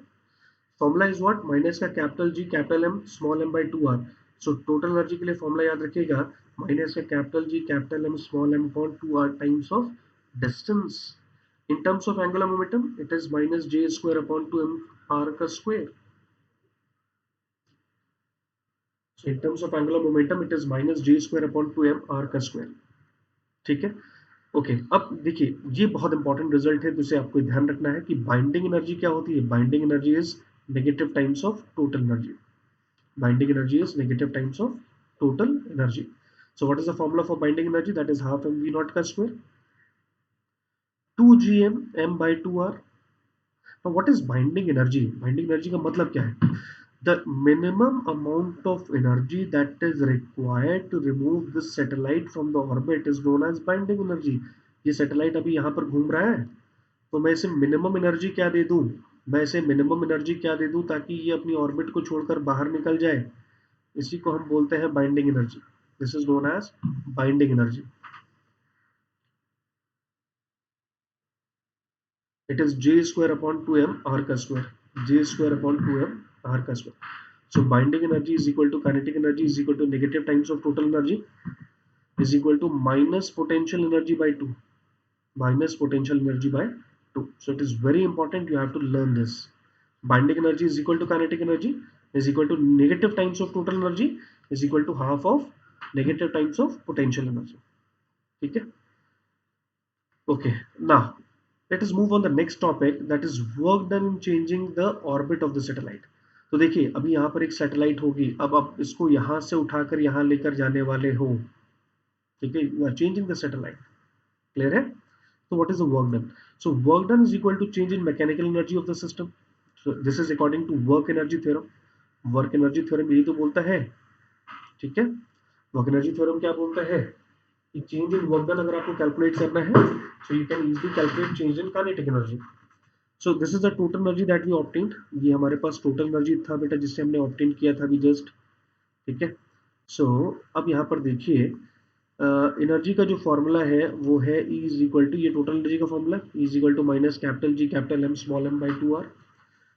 फॉर्मूला इज व्हाट, माइनस का capital G capital M small M by 2r। So total energy के लिए फॉर्मूला याद रखिएगा, माइनस का capital G capital M small M upon 2r times of distance. in terms of angular momentum it is minus j square upon 2m r का square। so in terms of angular momentum it is minus j square upon 2m r का square। ठीक है, ओके अब देखिए ये बहुत इंपॉर्टेंट रिजल्ट है, तो इसे आपको ध्यान रखना है कि बाइंडिंग एनर्जी क्या होती है। Binding energy is negative times of total energy. Binding energy is negative times of total energy. So what is the formula for binding energy, that is half M V naught का square 2gm m by 2r। now what is binding energy, binding energy का मतलब क्या है, the minimum amount of energy that is required to remove this satellite from the orbit is known as binding energy। ये सैटेलाइट अभी यहाँ पर घूम रहा है, तो मैं इसे मिनिमम एनर्जी क्या दे दूं, मैं इसे मिनिमम एनर्जी क्या दे दूं ताकि ये अपनी ऑर्बिट को छोड़कर बाहर निकल जाए, इसी को हम बोलते हैं binding energy. This is known as binding energy. It is j square upon 2m r का square, j square upon 2m r का square. So binding energy is equal to kinetic energy is equal to negative times of total energy is equal to minus potential energy by 2, minus potential energy by 2। So it is very important, you have to learn this। Binding energy is equal to kinetic energy is equal to negative times of total energy is equal to half of negative times of potential energy. ठीक है, okay. Now let us move on the next topic, that is work done in changing the orbit of the satellite। तो देखिए अभी यहाँ पर एक सैटेलाइट होगी, अब आप इसको यहाँ से उठाकर यहाँ लेकर जाने वाले हो। ठीक है, you are changing the satellite. Clear है? So what is the work done? So work done is equal to change in mechanical energy of the system. So this is according to work energy theorem। Work energy theorem यही तो बोलता है। ठीक है, वर्क एनर्जी थ्योरम क्या बोलता है कि चेंज इन वर्क डन अगर आपको कैलकुलेट करना है, so you can easily calculate change in kinetic energy. So this is the total energy that we obtained. ये हमारे पास टोटल एनर्जी था बेटा जिससे हमने ऑब्टेन किया था अभी जस्ट। ठीक है, सो अब यहाँ पर देखिए एनर्जी का जो फॉर्मूला है वो है E इज इक्वल टू, ये टोटल एनर्जी का formula E is equal to minus capital G capital M small m by 2r।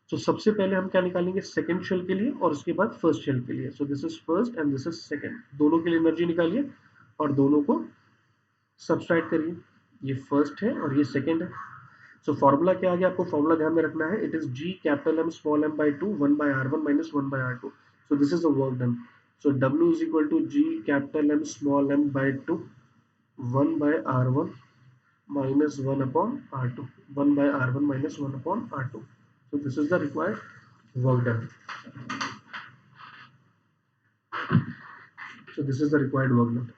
So सबसे पहले हम क्या निकालेंगे सेकंड शेल के लिए और उसके बाद फर्स्ट शेल के लिए। सो this is first and this is second, दोनों के लिए एनर्जी निकालिए और दोनों को सब्सट्रैक्ट करिए। ये फर्स्ट है और ये सेकंड है। सो फॉर्मूला क्या आ गया, आपको फॉर्मूला ध्यान में रखना है। It is G capital M small m by 2 1 by r1 minus 1 by r2। So this is the work done. So W is equal to G capital M small m by 2 1 by r1 minus 1 upon r2, 1 by r1 minus 1 upon r2। So this is the required work done। So this is the required work done।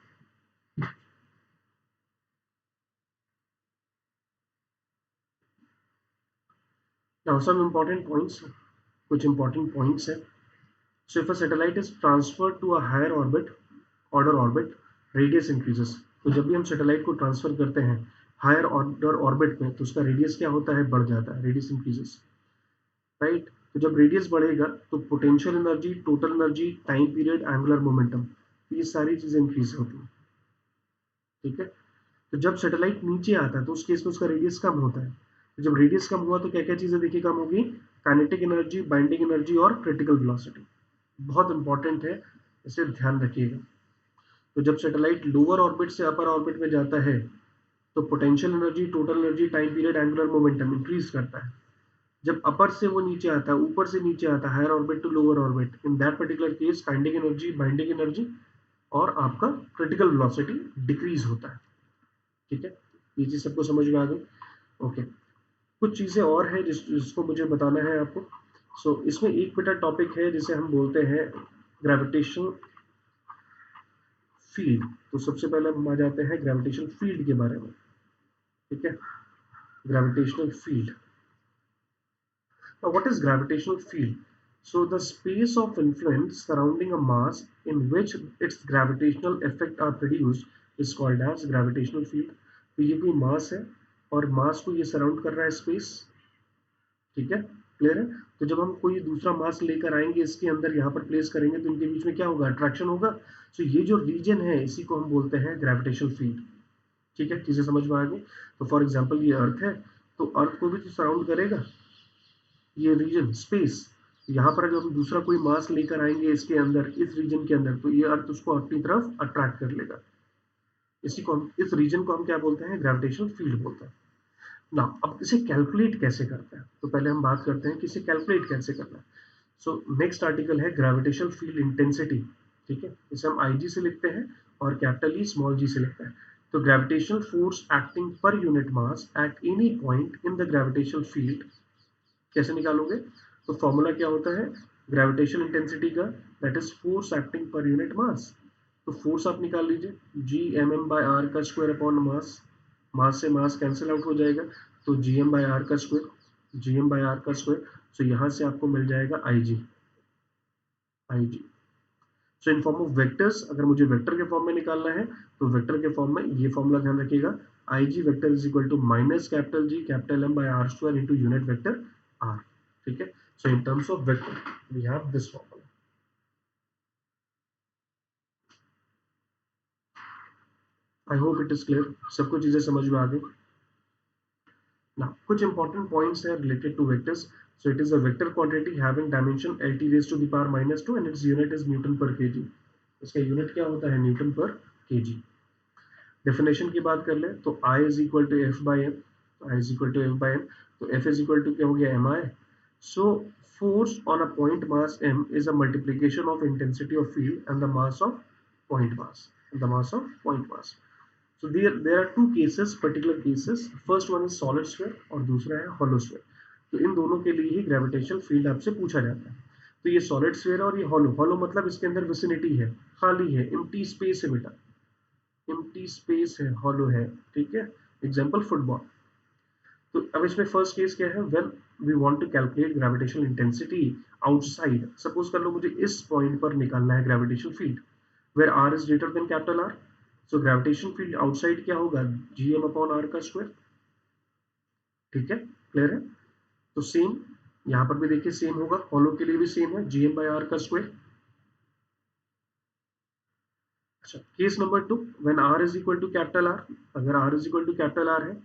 Now some important points, कुछ important points है। So if a satellite is transferred to a higher orbit, order orbit, radius increases। तो जब भी हम सैटेलाइट को ट्रांसफर करते हैं हायर ऑर्डर ऑर्बिट में तो उसका रेडियस क्या होता है, बढ़ जाता है, रेडियस इंक्रीजेस। राइट, तो जब रेडियस बढ़ेगा तो potential energy, total energy, time period, angular momentum, ये सारी चीजें इंक्रीज होती हैं। ठीक है, तो जब सैटेलाइट नीचे आता है तो उस केस में उसका रेडियस कम होता है। तो जब रेडियस कम हुआ तो क्या क्या चीजें देखिए कम होगी, काइनेटिक एनर्जी, बाइंडिंग एनर्जी और क्रिटिकल वेलोसिटी। बहुत इंपॉर्टेंट है, इसे ध्यान रखिएगा। तो जब सैटेलाइट लोअर ऑर्बिट से अपर ऑर्बिट में जाता है तो potential energy, total energy, time period, angular momentum increase करता है। जब अपर से वो नीचे आता है, ऊपर से नीचे आता है, higher orbit to lower orbit, in that particular case kinetic energy, binding energy और आपका क्रिटिकल वेलोसिटी डिक्रीज होता है। ठीक है, ये चीज सबको समझ में आ गई। ओके, कुछ चीजें और है जिसको मुझे बताना है आपको। सो इसमें एक बेटा टॉपिक है जिसे हम बोलते हैं ग्रेविटेशनल फील्ड। तो सबसे पहले हम आ जाते हैं ग्रेविटेशनल फील्ड के बारे में। ठीक है, gravitational field. Now, what is gravitational field? So, the space of influence surrounding a mass in which its gravitational effect are produced is called as gravitational field। तो ये कोई मास है और मास को ये सराउंड कर रहा है स्पेस। ठीक है, क्लियर है? तो जब हम कोई दूसरा मास लेकर आएंगे इसके अंदर यहाँ पर प्लेस करेंगे तो इनके बीच में क्या होगा, अट्रैक्शन होगा। सो ये जो रीजन है इसी को हम बोलते हैं ग्रेविटेशनल फील्ड। ठीक है, चीजें समझ में आ गई। तो फॉर एग्जाम्पल ये अर्थ है तो अर्थ को भी तो सराउंड करेगा ये रीजन, स्पेस। यहाँ पर अगर हम दूसरा कोई मास लेकर आएंगे इसके अंदर, इस रीजन के अंदर, तो ये अर्थ उसको अपनी तरफ अट्रैक्ट कर लेगा। इसी को हम, इस रीजन को हम क्या बोलते हैं, ग्रेविटेशनल फील्ड बोलते हैं ना। अब इसे कैलकुलेट कैसे करते हैं, तो पहले हम बात करते हैं कि इसे कैलकुलेट कैसे करना है। सो नेक्स्ट आर्टिकल है ग्रेविटेशनल फील्ड इंटेंसिटी। ठीक है, इसे हम IG से लिखते हैं और कैपिटल E स्मॉल g से लिखते हैं। तो gravitational force acting per unit mass at any point in the gravitational field कैसे निकालोगे, तो फॉर्मूला क्या होता है ग्रेविटेशनल इंटेंसिटी का, that is force acting per unit mass. तो फोर्स आप निकाल लीजिए G mm/r का स्क्वायर अपॉन मास, मास से मास कैंसिल आउट हो जाएगा तो Gm/r का स्क्वायर, Gm/r का स्क्वायर। सो यहाँ से आपको मिल जाएगा IG। So in form of vectors, अगर मुझे वेक्टर के फॉर्म में निकालना है तो वेक्टर के फॉर्म में ये फॉर्मूला ध्यान रखिएगा, IG vector is equal to minus capital G capital M by r square into unit vector r। ठीक है, so in terms of vector we have this formula. I hope it is clear, सबको चीजें समझ में आ गई ना। कुछ इंपॉर्टेंट पॉइंट्स है related to vectors. So it is a vector quantity having dimension LT raise to the power -2 and its unit is newton पर केजी। इसका यूनिट क्या होता है, न्यूटन पर केजी। डेफिनेशन की बात कर ले तो I is equal to F by M, I is equal to F by M. तो एफ इज इक्वल टू क्या हो गया, M I. So force on a point mass m is a multiplication of intensity of field and the mass of point mass, the mass of point mass. So there are two cases, particular cases. First one is solid sphere और दूसरा है hollow sphere. तो इन दोनों के लिए ही ग्रेविटेशनल फील्ड आपसे पूछा जाता है. तो ये सॉलिड स्फीयर है और ये हॉलो. हॉलो मतलब इसके अंदर विसिनिटी है, खाली है, एम्प्टी स्पेस है बेटा, एम्प्टी स्पेस है, हॉलो है. ठीक है. Example football. तो अब इसमें फर्स्ट केस क्या है, when we want to calculate gravitational intensity outside. Suppose कर लो मुझे इस पॉइंट पर निकालना है gravitational field where r is greater than capital R. So gravitation field outside क्या होगा, जीएम अपॉन आर का स्क्वायर. ठीक है, क्लियर है. तो सेम यहां पर भी देखिए सेम होगा, हॉलो के लिए भी सेम है, जीएम बाय आर का स्क्वायर. अच्छा, case number 2, when are is equal to capital R. अगर R is equal to capital R है,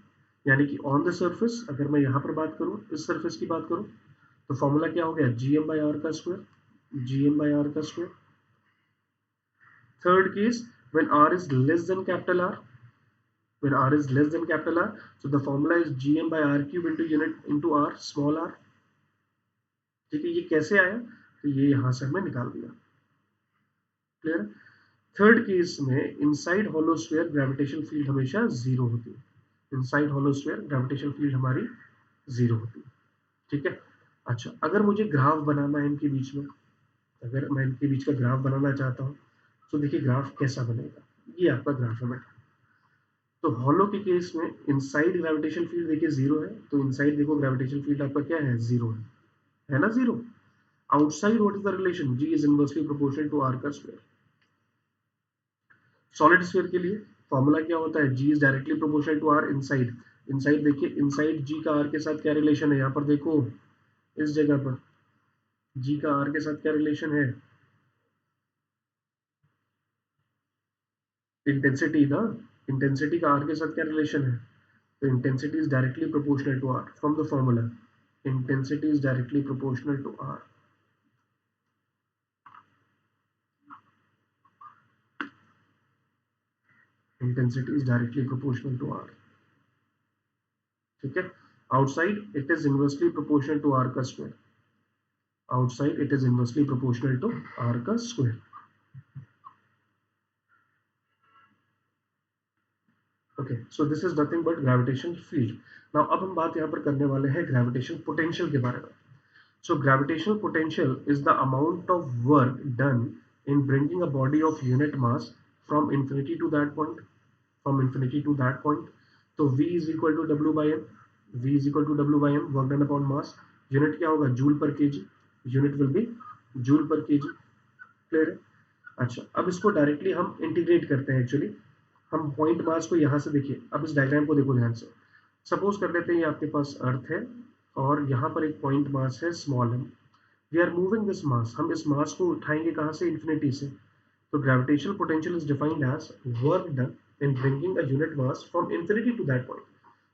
यानी कि ऑन द सर्फेस, अगर मैं यहां पर बात करूं, इस सर्फेस की बात करूं, तो फॉर्मूला क्या हो गया, जीएम बाय आर का स्क्वायर, जीएम बाय आर का square. Third case, when are is less than capital R, when r is less than capital R, so the formula is gm by r cube into unit into r small r. ठीक है, ये कैसे आया, तो ये यहां से हमने निकाल दिया. क्लियर. थर्ड केस में inside hollow sphere gravitation field हमेशा जीरो होती है. Inside hollow sphere gravitation field हमारी जीरो होती है. ठीक है. अच्छा, अगर मुझे ग्राफ बनाना है इनके बीच में, अगर मैं इनके बीच का ग्राफ बनाना चाहता हूँ, तो देखिए ग्राफ कैसा बनेगा. ये आपका ग्राफ है बेटा. तो हॉलो के केस में इनसाइड ग्रेविटेशन फील्ड देखिए जीरो है, तो इनसाइड देखो ग्रेविटेशन फील्ड आपका क्या है, जीरो है ना, zero. Outside what is the relation, G is inversely proportional to R का स्क्वायर. सॉलिड स्फीयर के लिए फॉर्मूला क्या होता है, जी is directly proportional to R inside. Inside देखिए, इनसाइड जी का आर के साथ क्या रिलेशन है, यहाँ पर देखो इस जगह पर जी का आर के साथ क्या रिलेशन है, इंटेंसिटी ना. इंटेंसिटी का आर के साथ क्या रिलेशन है, तो intensity is directly proportional to r from the formula. Intensity is directly proportional to R. Intensity is directly proportional to R. ठीक है. Outside it is inversely proportional to R का square. Outside it is inversely proportional to R का square. Okay, so this is nothing but gravitational field. Now अब हम बात यहाँ पर करने वाले हैं gravitational potential के बारे में. So gravitational potential is the amount of work done in bringing a body of unit mass from infinity to that point. From infinity to that point. तो V is equal to W by M. V is equal to W by M, work done upon mass. Unit क्या होगा, जूल पर KG. Unit will be joule पर केजी. क्लियर है. अच्छा, अब इसको डायरेक्टली हम इंटीग्रेट करते हैं. एक्चुअली हम पॉइंट मास को यहाँ से देखिए, अब इस डायग्राम को देखो ध्यान से. सपोज कर लेते हैं ये आपके पास अर्थ है और यहाँ पर एक पॉइंट मास है small m. We are moving this mass, हम इस मास को उठाएंगे कहाँ से, इन्फिनिटी से. So gravitational potential is defined as work done in bringing a unit mass from infinity to that point.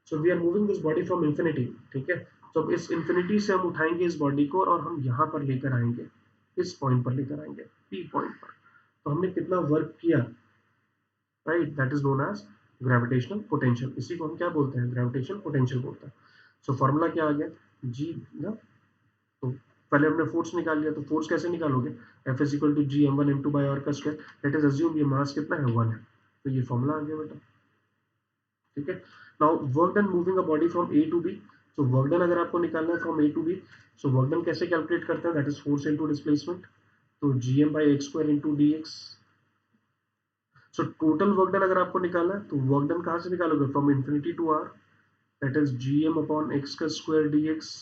So we are moving this body from infinity. ठीक है. तो अब इस infinity से हम उठाएंगे इस बॉडी को और हम यहाँ पर लेकर आएंगे, इस पॉइंट पर लेकर आएंगे, P पॉइंट पर. तो हमने कितना वर्क किया, right, that is known as gravitational potential. इसी को हम क्या बोलते हैं, ग्रेविटेशनल पोटेंशियल बोलते हैं. सो फॉर्मूला क्या आ गया, जी ना. तो पहले हमने फोर्स निकाल लिया, तो फोर्स कैसे निकालोगे, F is equal to G m one m two by are का स्क्वायर. लेट इज अज्यूम ये मास कितना है, वन है. तो ये फॉर्मूला आ गया बेटा. ठीक है. Now work done moving a body from A to B. So work done अगर आपको निकालना है from A to B, so work done कैसे कैलकुलेट करते हैं, that is force into displacement. तो G M by X square into D X. So total work done अगर आपको निकालना है, तो वर्क डन कहाँ से निकालोगे, from infinity to R, that is G M upon X का square D X.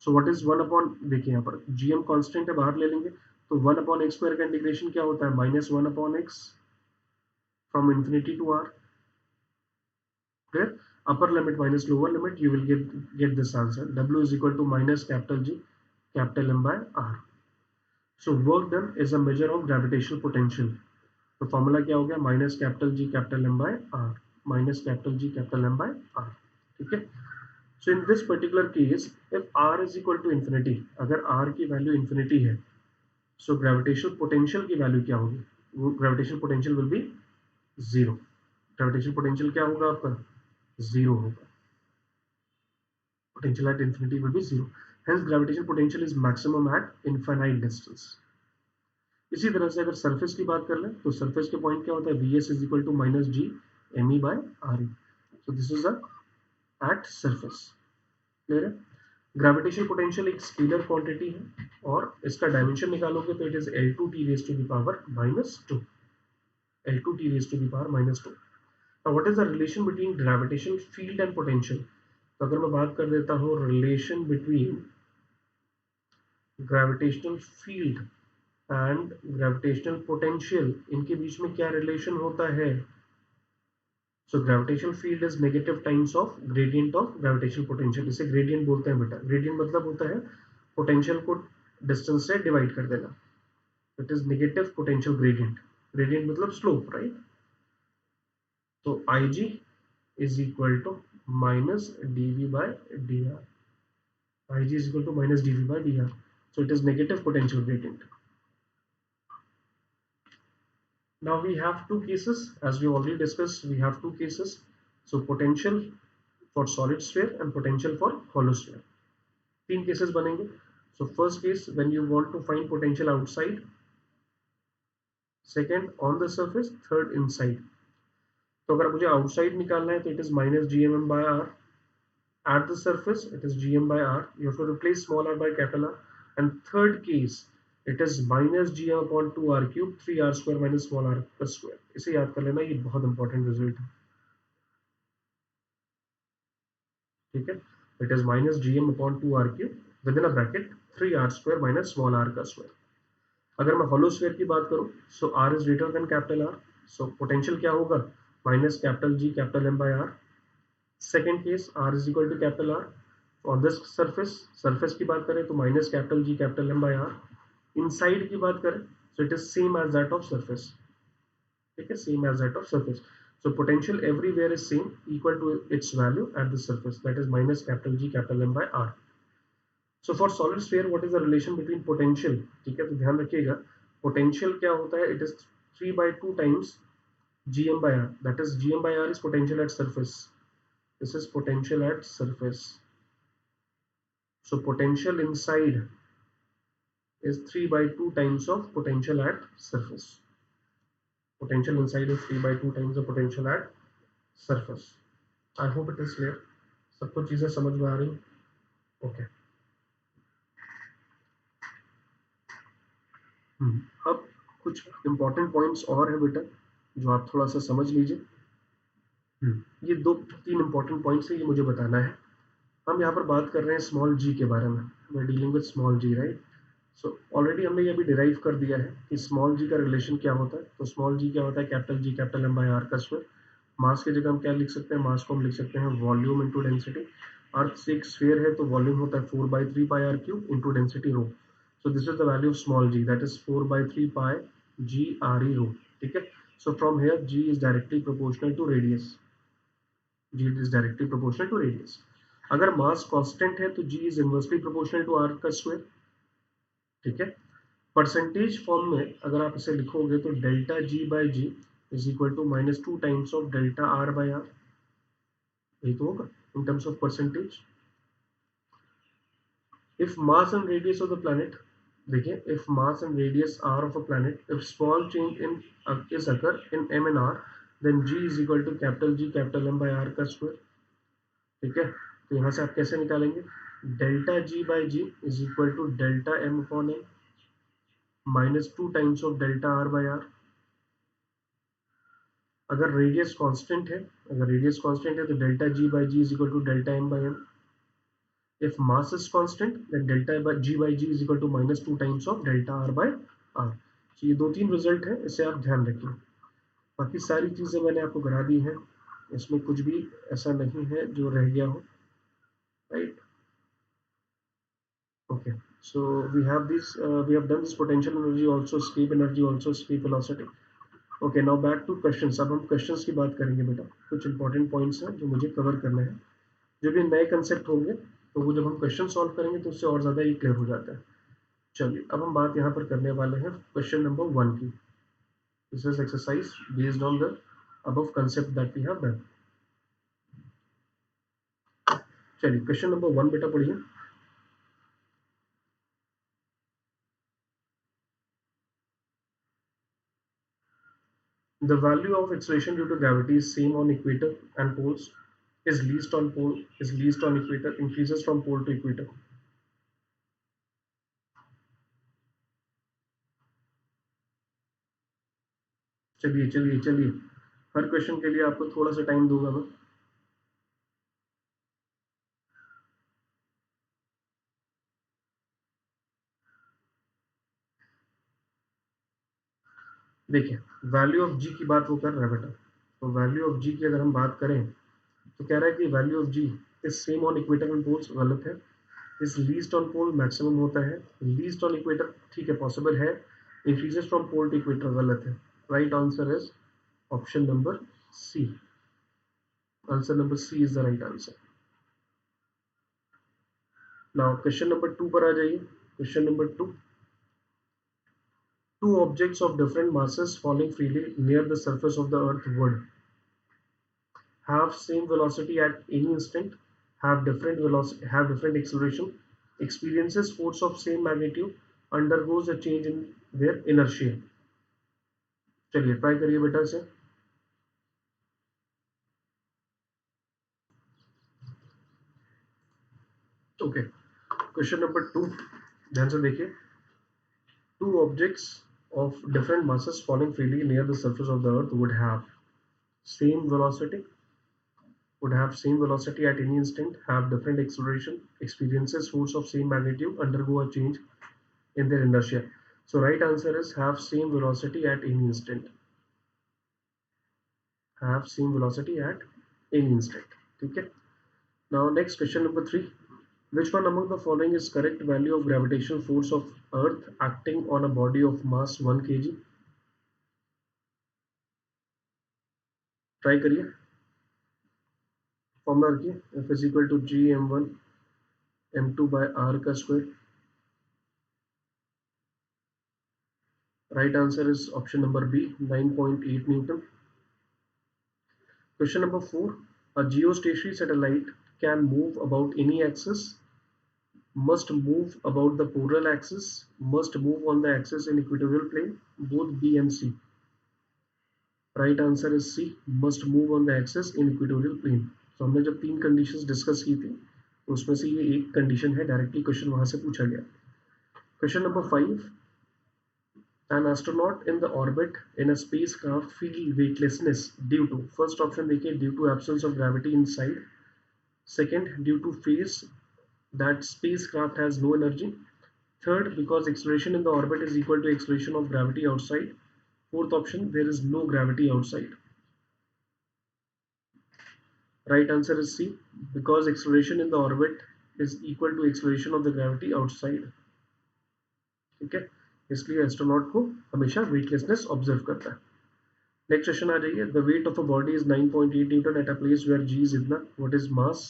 So what is one upon, देखिए यहाँ पर जीएम कांस्टेंट है, बाहर ले लेंगे, तो वन अपॉन एक्स स्क्वायर का इंटीग्रेशन क्या होता है, minus one upon x from infinity to r. Clear. Upper limit minus lower limit, you will get this answer, W is equal to minus capital G capital M by r. So work done is a measure of gravitational potential. तो फॉर्मूला क्या हो गया, minus capital G capital M by r, minus capital G capital M by are. ठीक है. So in this particular case, if r is equal to infinity, अगर r की वैल्यू infinity है, so gravitational potential की वैल्यू क्या होगी, वो gravitational potential will be zero. Gravitational potential क्या होगा आपका, zero होगा. Potential at infinity will be zero. Hence gravitational potential is maximum at infinite distance. इसी तरह से अगर सरफेस की बात कर लें तो सरफेस के पॉइंट क्या होता है, V s is equal to minus G M e by R e. So this is at surface. Clear है. ग्रेविटेशन पोटेंशियल एक स्केलर क्वांटिटी है और इसका डायमेंशन निकालोगे तो it is L two T raise to the power minus two. L two T raise to the power minus two. Now, what is the relation between gravitational field and potential? तो अगर मैं बात कर देता हूँ relation between gravitational field and gravitational potential, इनके बीच में क्या relation होता है? So gravitational field is negative times of gradient of gravitational potential. इसे gradient बोलते हैं बेटा. Gradient मतलब होता है potential को distance से divide कर देना. It is negative potential gradient. Gradient मतलब slope, right? तो Ig is equal to minus dv by dr. Ig is equal to minus dv by dr. So it is negative potential gradient. Now we have two cases, as we already discussed. We have two cases. So potential for solid sphere and potential for hollow sphere. तीन cases बनेंगे. So first case when you want to find potential outside, second on the surface, third inside. तो अगर मुझे outside निकालना है तो it is minus gmm by r. At the surface it is gm by r. You have to replace small r by capital R. And third case it is minus gm upon 2 r cube 3 r square minus small r plus square. इसे याद कर लेना, ये बहुत इंपॉर्टेंट रिजल्ट है. ठीक है. It is minus gm upon 2 r cube within a bracket 3 r square minus small r का स्क्वायर. अगर मैं हॉलो स्फीयर की बात करूं so r is greater than capital R. So potential क्या होगा, minus capital G capital M by R. Second case r is equal to capital R. On this surface, surface की बात करें तो minus capital G capital M by R. Inside की बात करें so it is same as that of surface. ठीक है, same as that of surface. So potential everywhere is same, equal to its value at the surface, that is minus capital G capital M by R. So for solid sphere what is the relation between potential? ठीक है, तो ध्यान रखिएगा potential क्या होता है, it is 3/2 times gm by r. That is gm by r is potential at surface. This is potential at surface. So potential inside is 3/2 times of potential at surface. Potential inside is 3/2 times the potential at surface. I hope it is clear. सबको चीजें समझ में आ रही. ओके. अब कुछ इंपॉर्टेंट पॉइंट्स और है बेटा जो आप थोड़ा सा समझ लीजिए. ये दो तीन इंपॉर्टेंट पॉइंट्स है, ये मुझे बताना है. हम यहाँ पर बात कर रहे हैं स्मॉल जी के बारे में. We are dealing with small G, right. So already हमने ये भी डिराइव कर दिया है कि स्मॉल जी का रिलेशन क्या होता है. तो स्मॉल जी क्या होता है, capital G capital M by are का स्क्वायर. मास की जगह हम क्या लिख सकते हैं, मास को हम लिख सकते हैं वॉल्यूम इंटू डेंसिटी. अर्थ से एक स्फीयर है तो वॉल्यूम होता है 4/3 pi R cube into density rho. So this is the value of small G, that is 4/3 pi G R E rho. ठीक है. So from here G is directly proportional to radius. G is directly proportional to radius. अगर मास कांस्टेंट है तो G is inversely proportional to R का स्क्वायर. ठीक है. परसेंटेज फॉर्म में अगर आप इसे लिखोगे तो delta g by g is equal to -2 times of delta r by r. यही तो होगा in terms of percentage. If mass and radius of the planet, देखिए, if mass and radius r of a planet, if small change in is occur in m and r, then g is equal to capital G capital M by r का स्क्वायर. ठीक है. तो यहाँ से आप कैसे निकालेंगे, delta g by g is equal to delta m upon m -2 times of delta r by r. अगर रेडियस कांस्टेंट है, अगर रेडियस कांस्टेंट है तो delta g by g is equal to delta m by m. If mass is constant, then delta by g is equal to -2 times of delta r by r. So ये दो तीन रिजल्ट है, इसे आप ध्यान रखिए. बाकी सारी चीजें मैंने आपको करा दी है, इसमें कुछ भी ऐसा नहीं है जो रह गया हो, right. Okay, so we have done this potential energy also, escape energy also, escape velocity. Okay, now back to questions. अब हम questions की बात करेंगे बेटा. कुछ इंपॉर्टेंट पॉइंट्स हैं जो मुझे कवर करने हैं. जो भी नए कंसेप्ट होंगे तो वो जब हम क्वेश्चन सॉल्व करेंगे तो उससे और ज़्यादा ये क्लियर हो जाता है. चलिए, अब हम बात यहाँ पर करने वाले हैं क्वेश्चन नंबर 1 की. This is exercise based on the above concept that we have done. चलिए, क्वेश्चन नंबर 1 बेटा पढ़िए. The value of acceleration due to gravity is same on equator and poles, is least on equator, increases from pole to equator. चलिए चलिए चलिए, हर क्वेश्चन के लिए आपको थोड़ा सा टाइम दूंगा मैं. देखिए, वैल्यू ऑफ जी की बात वो कर रहा है बेटा. तो वैल्यू ऑफ जी की अगर हम बात करें तो कह रहा है कि value of g is same on equator and poles, गलत है. Is least on pole, maximum होता है. लीस्ट ऑन इक्वेटर ठीक है, पॉसिबल है. Increases from pole to equator, गलत है. Right answer is option number C. Answer number C is the right answer. Now question number 2 पर आ जाइए. Question number 2. Two objects of different masses falling freely near the surface of the earth would have same velocity at any instant, have different acceleration, experiences force of same magnitude, undergoes a change in their inertia. चलिए ट्राई करिए बेटा से. ओके, क्वेश्चन नंबर 2 ध्यान से देखिए. Two objects of different masses falling freely near the surface of the earth same velocity would have same velocity at any instant, have different acceleration, experiences force of same magnitude, undergo a change in their inertia. So right answer is have same velocity at any instant. Have same velocity at any instant. Okay. Now next question number 3. Which one among the following is correct value of gravitational force of Earth acting on a body of mass 1 kg? Try करिए. फॉर्मूला रखिए. F is equal to G m1 m2 by r का square. Right answer is option number B, 9.8 Newton. Question number 4. A geostationary satellite can move about any axis, must move about the polar axis, must move on the axis in equatorial plane, both B and C. Right answer is C, must move on the axis in equatorial plane. तो हमने जब 3 कंडीशंस डिस्कस की थी तो उसमें से ये एक कंडीशन है, डायरेक्टली क्वेश्चन वहां से पूछा गया. Question number 5. An astronaut in the orbit in a spacecraft feel weightlessness due to, first option देखिए, due to absence of gravity inside. Second, due to phase, that spacecraft has no energy. Third, because acceleration in the orbit is equal to acceleration of gravity outside. Fourth option, there is no gravity outside. Right answer is C, because acceleration in the orbit is equal to acceleration of the gravity outside. ठीक है, इसलिए एस्ट्रोनॉट को हमेशा वेटलेसनेस ऑब्जर्व करता है. नेक्स्ट क्वेश्चन आ जाइए. The weight of a body is 9.8 newton at a place where G is इतना. What is mass?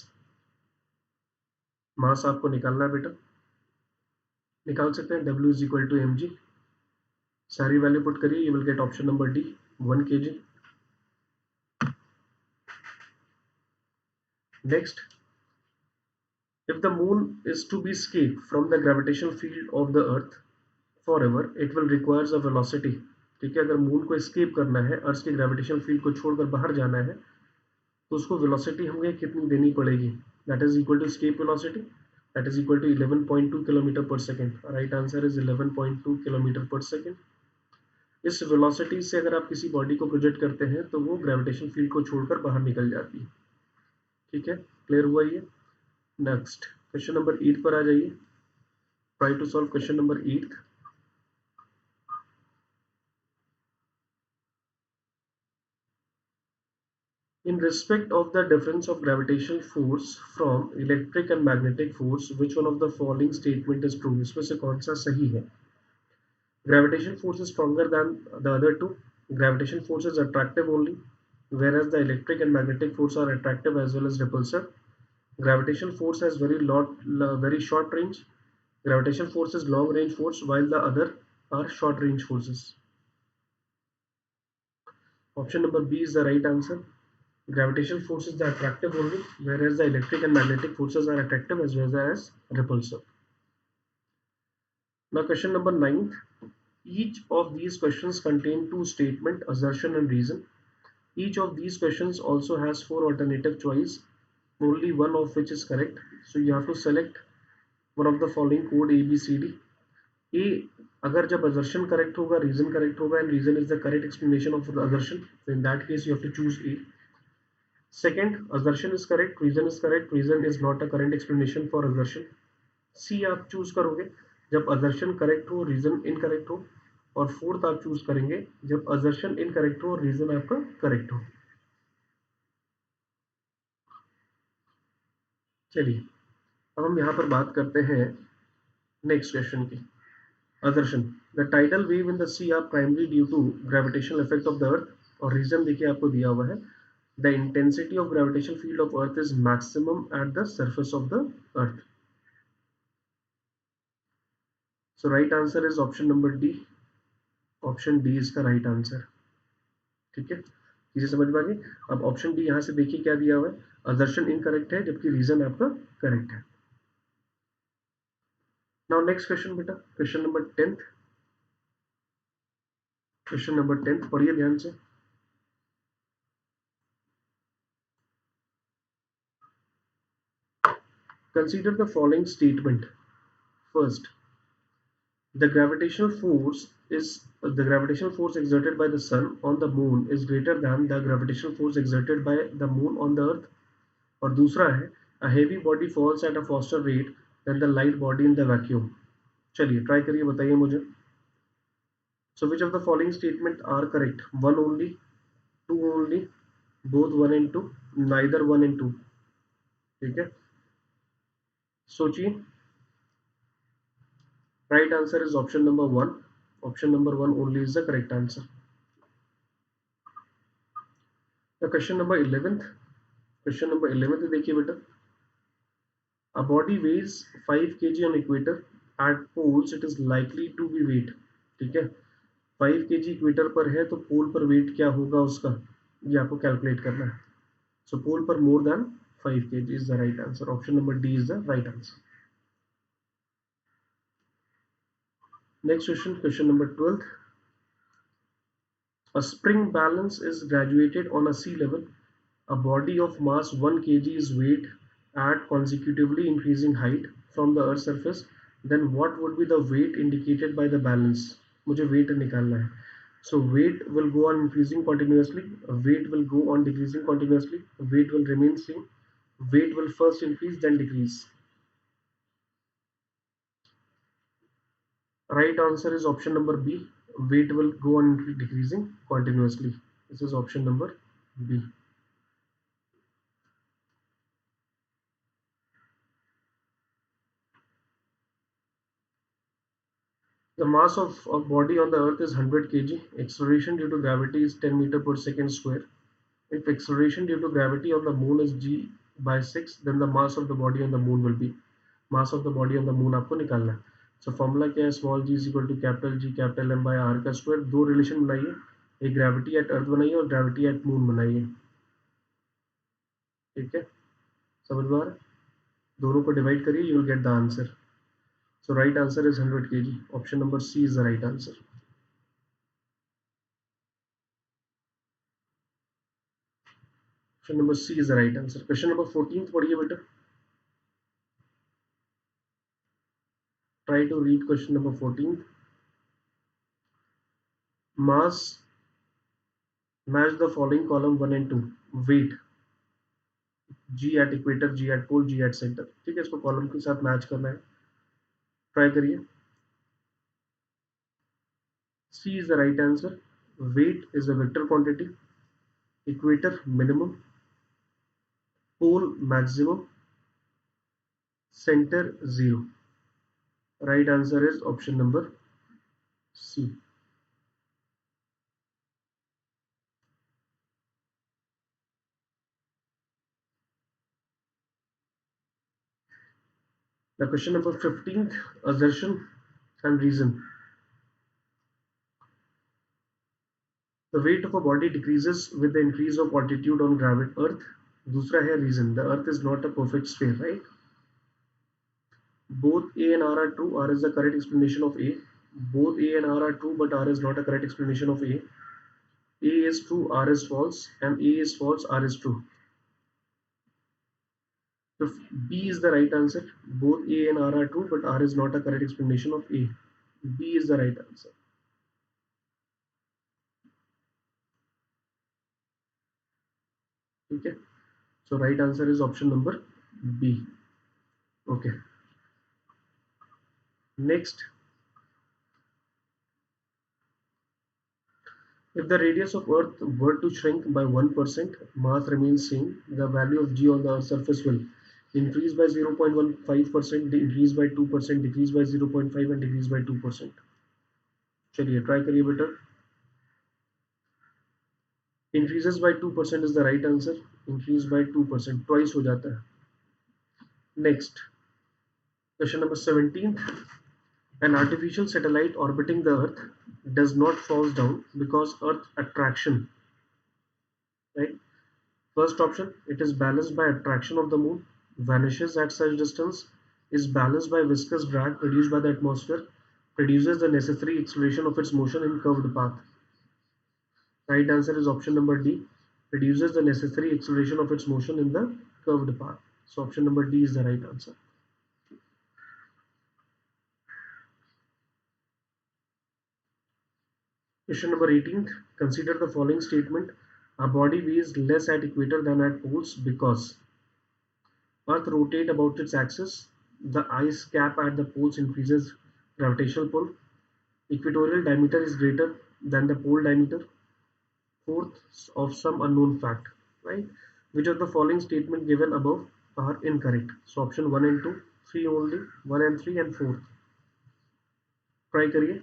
मास आपको निकालना है बेटा. निकाल सकते हैं. W is equal to M G. सारी वैल्यू पुट करिए. You will get option number D, 1 kg. Next, if the moon is to be escaped from the gravitational field of the earth forever, it will requires a velocity. ठीक है, अगर मून को escape करना है, अर्थ के ग्रेविटेशनल फील्ड को छोड़कर बाहर जाना है, तो उसको वेलोसिटी हमें कितनी देनी पड़ेगी? That is equal to escape velocity, that is equal to 11.2 kilometre per second. Right answer is 11.2 kilometre per second. इस वेलोसिटी से अगर आप किसी बॉडी को प्रोजेक्ट करते हैं तो वो ग्रेविटेशन फील्ड को छोड़कर बाहर निकल जाती है. ठीक है, क्लियर हुआ ये? नेक्स्ट क्वेश्चन नंबर 8 पर आ जाइए. Try to solve question number 8. In respect of the difference of gravitational force from electric and magnetic force, which one of the following statement is true? इसमें से कौन सा सही है? Gravitation force is stronger than the other two. Gravitation force is attractive only, whereas the electric and magnetic force are attractive as well as repulsive. Gravitation force has very short range. Gravitation force is long range force, while the other are short range forces. Option number B is the right answer. Gravitational forces are attractive only, whereas the electric and magnetic forces are attractive as well as repulsive. Now question number 9. Each of these questions contain two statement, assertion and reason. Each of these questions also has four alternative choice, only one of which is correct. So you have to select one of the following code A, B, C, D. A, अगर जब assertion correct होगा, reason correct होगा, and reason is the correct explanation of the assertion, so in that case you have to choose A. Second, assertion is correct, reason is not a correct explanation for assertion. C आप चूज करोगे जब assertion correct हो, reason incorrect हो, और फोर्थ आप चूज करेंगे जब assertion incorrect हो और reason आपका correct हो. चलिए अब हम यहाँ पर बात करते हैं नेक्स्ट क्वेश्चन की. Assertion: the tidal wave in the sea are primarily due to gravitational effect of the earth. और reason देखिए आपको दिया हुआ है, the intensity of gravitational field of earth is maximum at the surface of the earth. So right answer is option number D. Option D is the right answer. ठीक है, चीजें समझ में आ गई. अब ऑप्शन डी यहाँ से देखिए क्या दिया हुआ है, assertion इनकरेक्ट है जबकि रीजन आपका करेक्ट है. नाउ नेक्स्ट क्वेश्चन बेटा, question number 10th. Question number 10th पढ़िए ध्यान से. Consider the following statement. First, the gravitational force exerted by the sun on the moon is greater than the gravitational force exerted by the moon on the earth. और दूसरा है, a heavy body falls at a faster rate than the light body in the vacuum. चलिए ट्राई करिए, बताइए मुझे. So which of the following statement are correct? One only, two only, both one and two, neither one and two. ठीक है, सोचिए. Right answer is option number one. Option number one only is the correct answer. The question number 11th. Question number 11th देखिए बेटा. A body weighs 5 kg on equator. At poles it is likely to be weight. ठीक है, 5 kg इक्वेटर पर है तो पोल पर वेट क्या होगा उसका, ये आपको कैलकुलेट करना है. So pole per more than 5 kg is the right answer. Option number D is the right answer. Next question, question number 12th. A spring balance is graduated on a sea level. A body of mass 1 kg is weighed at consecutively increasing height from the earth's surface. Then what would be the weight indicated by the balance? मुझे weight निकालना है. So weight will go on increasing continuously, weight will go on decreasing continuously, weight will remain same, weight will first increase then decrease. Right answer is option number B. Weight will go on decreasing continuously. This is option number B. The mass of a body on the earth is 100 kg. Acceleration due to gravity is 10 meter per second square. If acceleration due to gravity on the moon is g by 6, then the mass of the body on the moon will be. Mass of the body on the moon आपको निकालना है. So फॉर्मूला क्या है, small g is equal to capital G capital M by R का स्क्वायर. दो रिलेशन बनाइए, एक ग्रेविटी एट अर्थ बनाइए और ग्रेविटी एट मून बनाइए. ठीक है, समझ में आ रहा है, दोनों को डिवाइड करिए, you will get the answer. So right answer is 100 kg. Option number C is the right answer. Option number C is the right answer. Question number 14th पढ़िए बेटा. Try to read question number 14th. Mass match the following column 1 and 2. Weight G at equator, G at pole, G at center. ठीक है, इसको कॉलम के साथ मैच करना है. ट्राई करिए. C is the right answer. Weight is a vector quantity. Equator minimum, pole maximum, center 0. Right answer is option number C. The question number 15th, assertion and reason. The weight of a body decreases with the increase of altitude on gravity earth. दूसरा है reason. The earth is not a perfect sphere, right? Both A and R are true. R is the correct explanation of A. both A and R are true, but R is not a correct explanation of A. A is true, R is false, and A is false, R is true. So B is the right answer. Both A and R are true, but R is not a correct explanation of A. B is the right answer. Okay. So right answer is option number B. Okay. Next, if the radius of Earth were to shrink by 1%, mass remains same, the value of g on the Earth's surface will increase by 0.15%, decrease by 2%, decrease by 0.5 and decrease by 2%. चलिए ट्राई करिए बेटा. Increases by 2% is the right answer. Increase by 2%, twice हो जाता है. Next, question number 17. An artificial satellite orbiting the Earth does not fall down because Earth attraction. Right? First option, it is balanced by attraction of the moon, vanishes at such distance, is balanced by viscous drag produced by the atmosphere, produces the necessary acceleration of its motion in curved path. Right answer is option number D, produces the necessary acceleration of its motion in the curved path. So option number D is the right answer. Question number 18. Consider the following statement. A body weighs less at equator than at poles because Earth rotates about its axis, the ice cap at the poles increases gravitational pull, equatorial diameter is greater than the pole diameter, fourth of some unknown fact, right? Which of the following statement given above are incorrect? So option 1 and 2, 3 only, 1 and 3 and 4. Try करिए.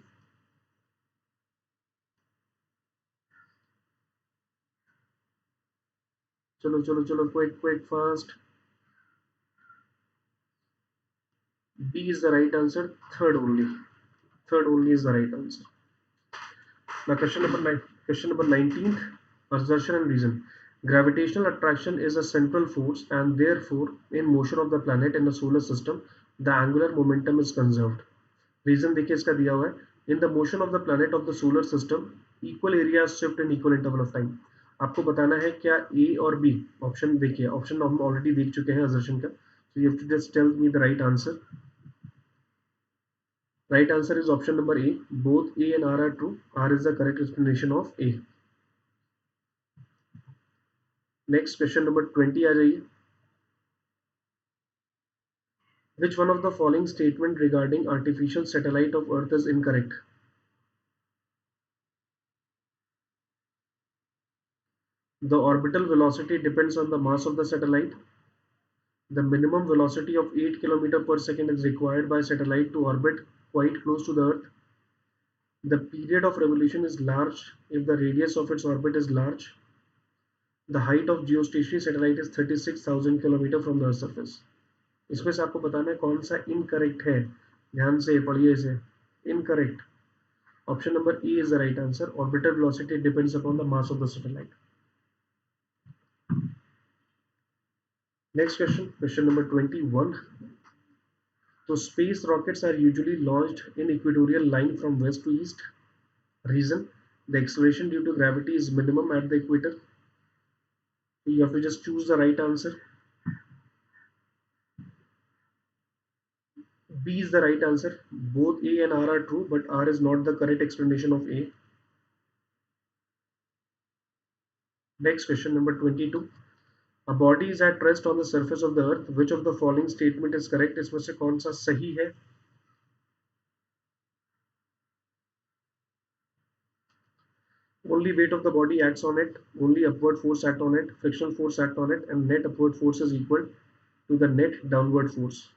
चलो चलो चलो, quick fast. B is the right answer. Third only. Third only is the right answer. Now question number 9. Question number 19. Assertion and reason. Gravitational attraction is a central force and therefore in motion of the planet in the solar system the angular momentum is conserved. Reason देखिए इसका दिया हुआ है. In the motion of the planet of the solar system equal areas shift in equal interval of time. आपको बताना है क्या A और B. ऑप्शन देखिए, ऑप्शन हम ऑलरेडी देख चुके हैं assertion का. So you have to just tell me the right answer. Right answer is option number A. Both A and R are true. R is the correct explanation of A. Next question number 20 आ जाइए. Which one of the following statement regarding artificial satellite of Earth is incorrect? The orbital velocity depends on the mass of the satellite. The minimum velocity of 8 km per second is required by satellite to orbit quite close to the Earth. The period of revolution is large if the radius of its orbit is large. The height of geostationary satellite is 36,000 km from the Earth's surface. इसमें से आपको बताना है कौन सा इनकरेक्ट है. ध्यान से पढ़िए इसे. Incorrect. Option number E is the right answer. Orbital velocity depends upon the mass of the satellite. Next question, question number 21. So space rockets are usually launched in equatorial line from west to east. Reason, the acceleration due to gravity is minimum at the equator. So you have to just choose the right answer. B is the right answer. Both A and R are true, but R is not the correct explanation of A. Next question number 22. A body is at rest on the surface of the earth. Which of the following statement is correct? इसमें से कौन सा सही है? Only weight of the body acts on it, only upward force act on it, frictional force act on it, and net upward force is equal to the net downward force.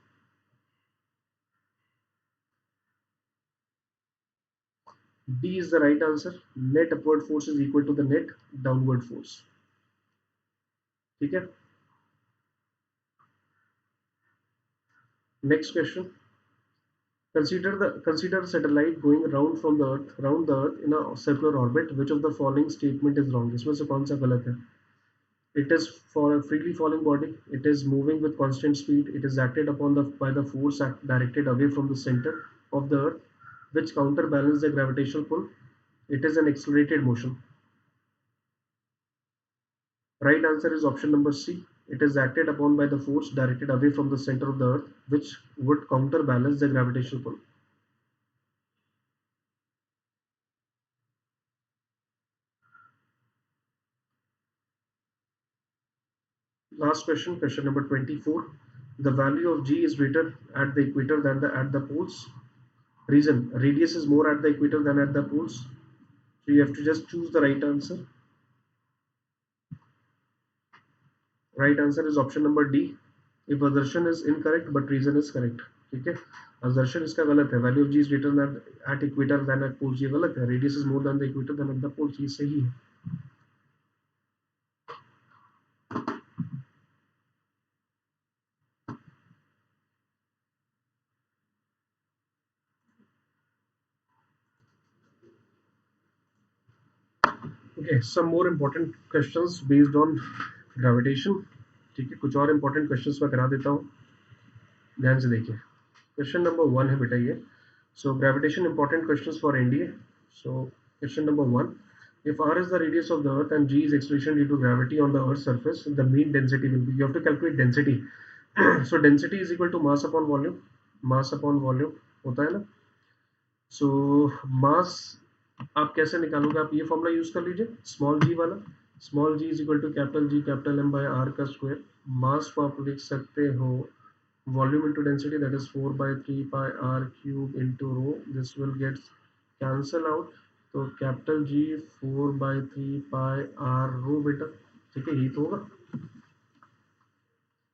D is the right answer. Net upward force is equal to the net downward force. ठीक है. Next question. Consider satellite going round the earth in a circular orbit. Which of the following statement is wrong? इसमें से कौन सा गलत है? It is for a freely falling body. It is moving with constant speed. It is acted upon by the force directed away from the center of the earth. which counterbalance the gravitational pull. It is an accelerated motion. Right answer is option number C. It is acted upon by the force directed away from the center of the earth, which would counterbalance the gravitational pull. Last question, question number 24. The value of G is greater at the equator than at the poles. Reason: radius is more at the equator than at the poles. So you have to just choose the right answer. Right answer is option number D. If assertion is incorrect but reason is correct. ठीक है, assertion इसका गलत है. Value of G is greater than at equator than at poles, ये गलत है. Radius is more than the equator than at the poles, ये सही है. Okay, some more important questions based on gravitation. ठीक है, कुछ और important questions मैं करा देता हूँ. ध्यान से देखिए. Question number 1 है बेटा ये. So gravitation important questions for NDA. So question number 1. If r is the radius of the earth and g is acceleration due to gravity on the earth's surface, the mean density will be, you have to calculate density. So density is equal to mass upon volume. Mass upon volume होता है ना. So mass आप कैसे निकालोगे, आप ये फॉर्मूला यूज कर लीजिए, स्मॉल जी वाला. Small ji is equal to capital G capital M by are का स्क्वायर. मास को आप लिख सकते हो volume into density, that is 4 by 3 pi r cube into rho. This will get cancel out. तो capital G 4 by 3 pi r rho बेटा. ठीक है, यही तो होगा.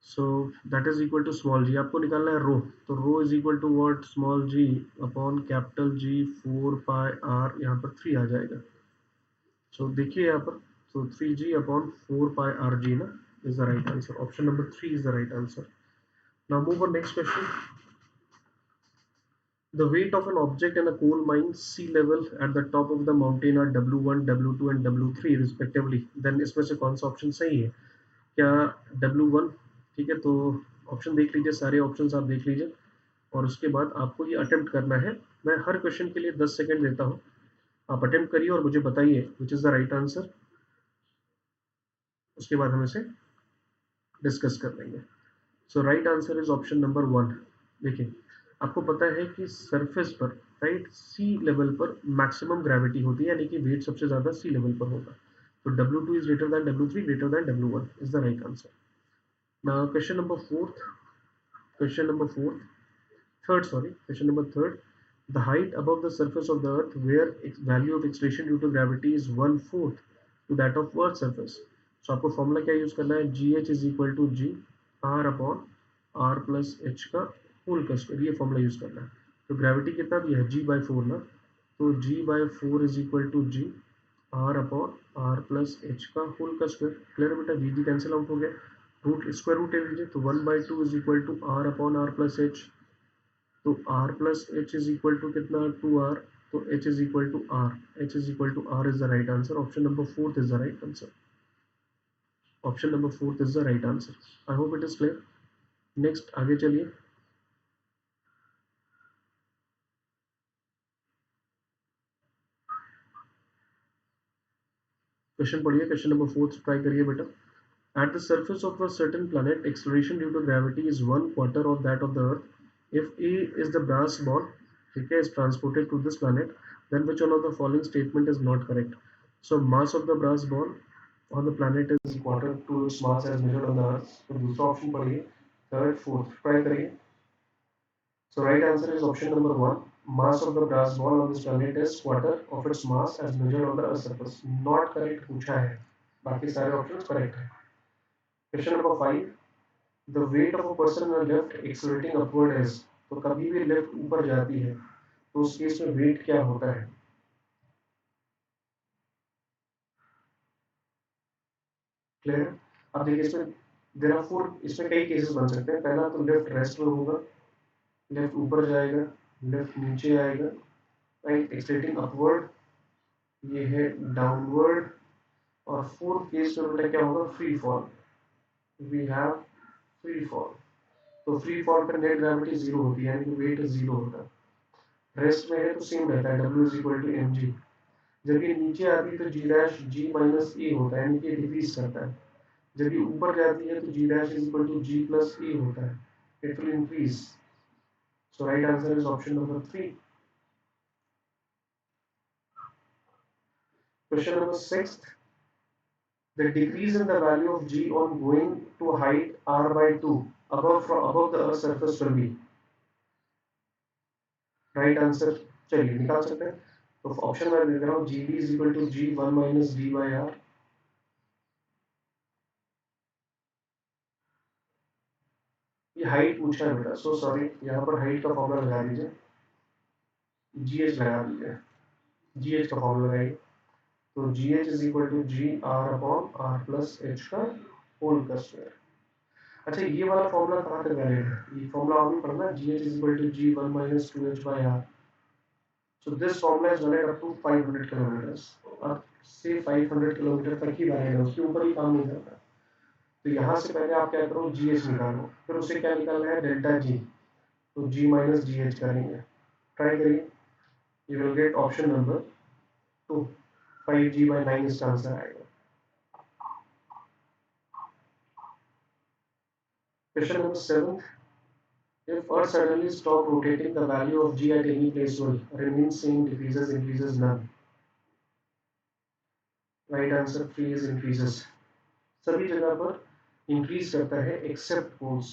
So that is equal to small G. आपको निकालना है रो. तो rho is equal to what, small G upon capital G 4 pi R. यहाँ पर 3 आ जाएगा. सो देखिए यहाँ पर, तो 3g upon 4 pi R G ना is the right answer. Option number 3 is the right answer. Now move on next question. The weight of an object in a coal mine sea level at the top of the mountain are W1, W2 and W3 respectively. Then इसमें से कौन सा ऑप्शन सही है? क्या W1? ठीक है, तो ऑप्शन देख लीजिए, सारे ऑप्शंस आप देख लीजिए और उसके बाद आपको ये अटेम्प्ट करना है. मैं हर क्वेश्चन के लिए 10 सेकंड देता हूँ. आप अटेम्प्ट करिए और मुझे बताइए which is the right answer. उसके बाद हम इसे डिस्कस कर लेंगे. So right answer is option number 1. देखिए, आपको पता है कि सरफेस पर, राइट, सी लेवल पर मैक्सिमम ग्रेविटी होती है, यानी कि वेट सबसे ज्यादा सी लेवल पर होगा. तो W2 is greater than W3 greater than W1 is the right answer. Now question number 4th. Question number 4th. Third, sorry. Question number 3rd. The height above the surface of the earth where value of acceleration due to gravity is 1/4 to that of earth's surface. So आपको फॉर्मूला क्या यूज करना है, GH is equal to G R upon R plus H का होल का स्क्वायर. ये फॉर्मूला यूज करना है. तो ग्रेविटी कितना दिया है, G/4 ना. तो G/4 is equal to G R upon R plus H का होल का स्क्वायर. क्लियर है बेटा, G कैंसिल आउट हो गया. रूट स्क्वायर रूट ले लीजिए, तो 1/2 is equal to R upon R plus H. तो R plus H is equal to कितना, 2R. तो H is equal to R. H is equal to R is the right answer. Option number 4th is the right answer. Option number 4th is the right answer. I hope it is clear. Next आगे चलिए. क्वेश्चन पढ़िए. क्वेश्चन नंबर 4 ट्राई करिए बेटा. At the surface of a certain planet, acceleration due to gravity is 1/4 of that of the Earth. If A is the brass ball, okay, is transported to this planet, then which one of the following statement is not correct? So mass of the brass ball on the planet is quarter to its mass as measured on the Earth. तो दूसरा ऑप्शन पढ़िए, थर्ड फोर्थ ट्राई करिए. So right answer is option number 1. Mass of the brass ball on this planet is quarter of its mass as measured on the Earth's surface. Not correct पूछा है, बाकी सारे ऑप्शंस करेक्ट है. Question number 5. The weight of a person in a lift accelerating upward is. तो कभी भी लिफ्ट ऊपर जाती है तो उस केस में वेट क्या होता है. क्लियर है. अब देखिए, इसमें देयर आर 4, इसमें कई केसेस बन सकते हैं. पहला तो लिफ्ट रेस्ट में होगा, लिफ्ट ऊपर जाएगा, लिफ्ट नीचे आएगा, राइट, एक्सलेटिंग अपवर्ड, ये है डाउनवर्ड, और फोर्थ केस में बेटा क्या होगा, free fall. We have free fall. तो फ्री फॉल पर नेट ग्रेविटी जीरो होती है, यानी कि वेट जीरो होता है. रेस्ट में है तो सेम रहता है, W is equal to M g. जब ये नीचे आती है तो जी डैश जी माइनस ए होता है, यानी कि डिक्रीज करता है। जब ये ऊपर जाती है तो G dash is equal to G plus A होता है, it will increase. So right answer is option number 3। Question number 6, the decrease in the value of g on going to height r by 2 above the earth's surface will be। Right answer चलिए निकाल सकते हैं। तो ऑप्शन मैं दे रहा हूँ, g d is equal to g one minus d by R. ये हाइट पूछा है बेटा, सो सॉरी, यहाँ पर हाइट का फॉर्मूला लगा दीजिए, जी एच लगा दीजिए, जी एच का फॉर्मूला लगाइए। तो जी H is equal to ji R upon R plus H का होल का स्क्वायर। अच्छा, ये वाला फॉर्मूला कहाँ तक वैलिड है? ये फॉर्मूला आपने पढ़ना, g H is equal to g one minus two h by R. So this formula is valid up to 500 kilometers। अब से 500 किलोमीटर तक ही वैलिड है, उसके ऊपर ही काम नहीं करता। तो यहाँ से पहले आप क्या करो, जी एच निकालो, फिर उसे क्या निकालना है, डेल्टा जी। तो जी माइनस जी एच करेंगे, ट्राई करिए, you will get option number 2, 5g/9 इसका आंसर आएगा। Question number 7, if earth suddenly stop rotating, the value of g at any place will remain same, decreases, increases, none। Right answer 3 is increases। सभी जगह पर इंक्रीज करता है except poles,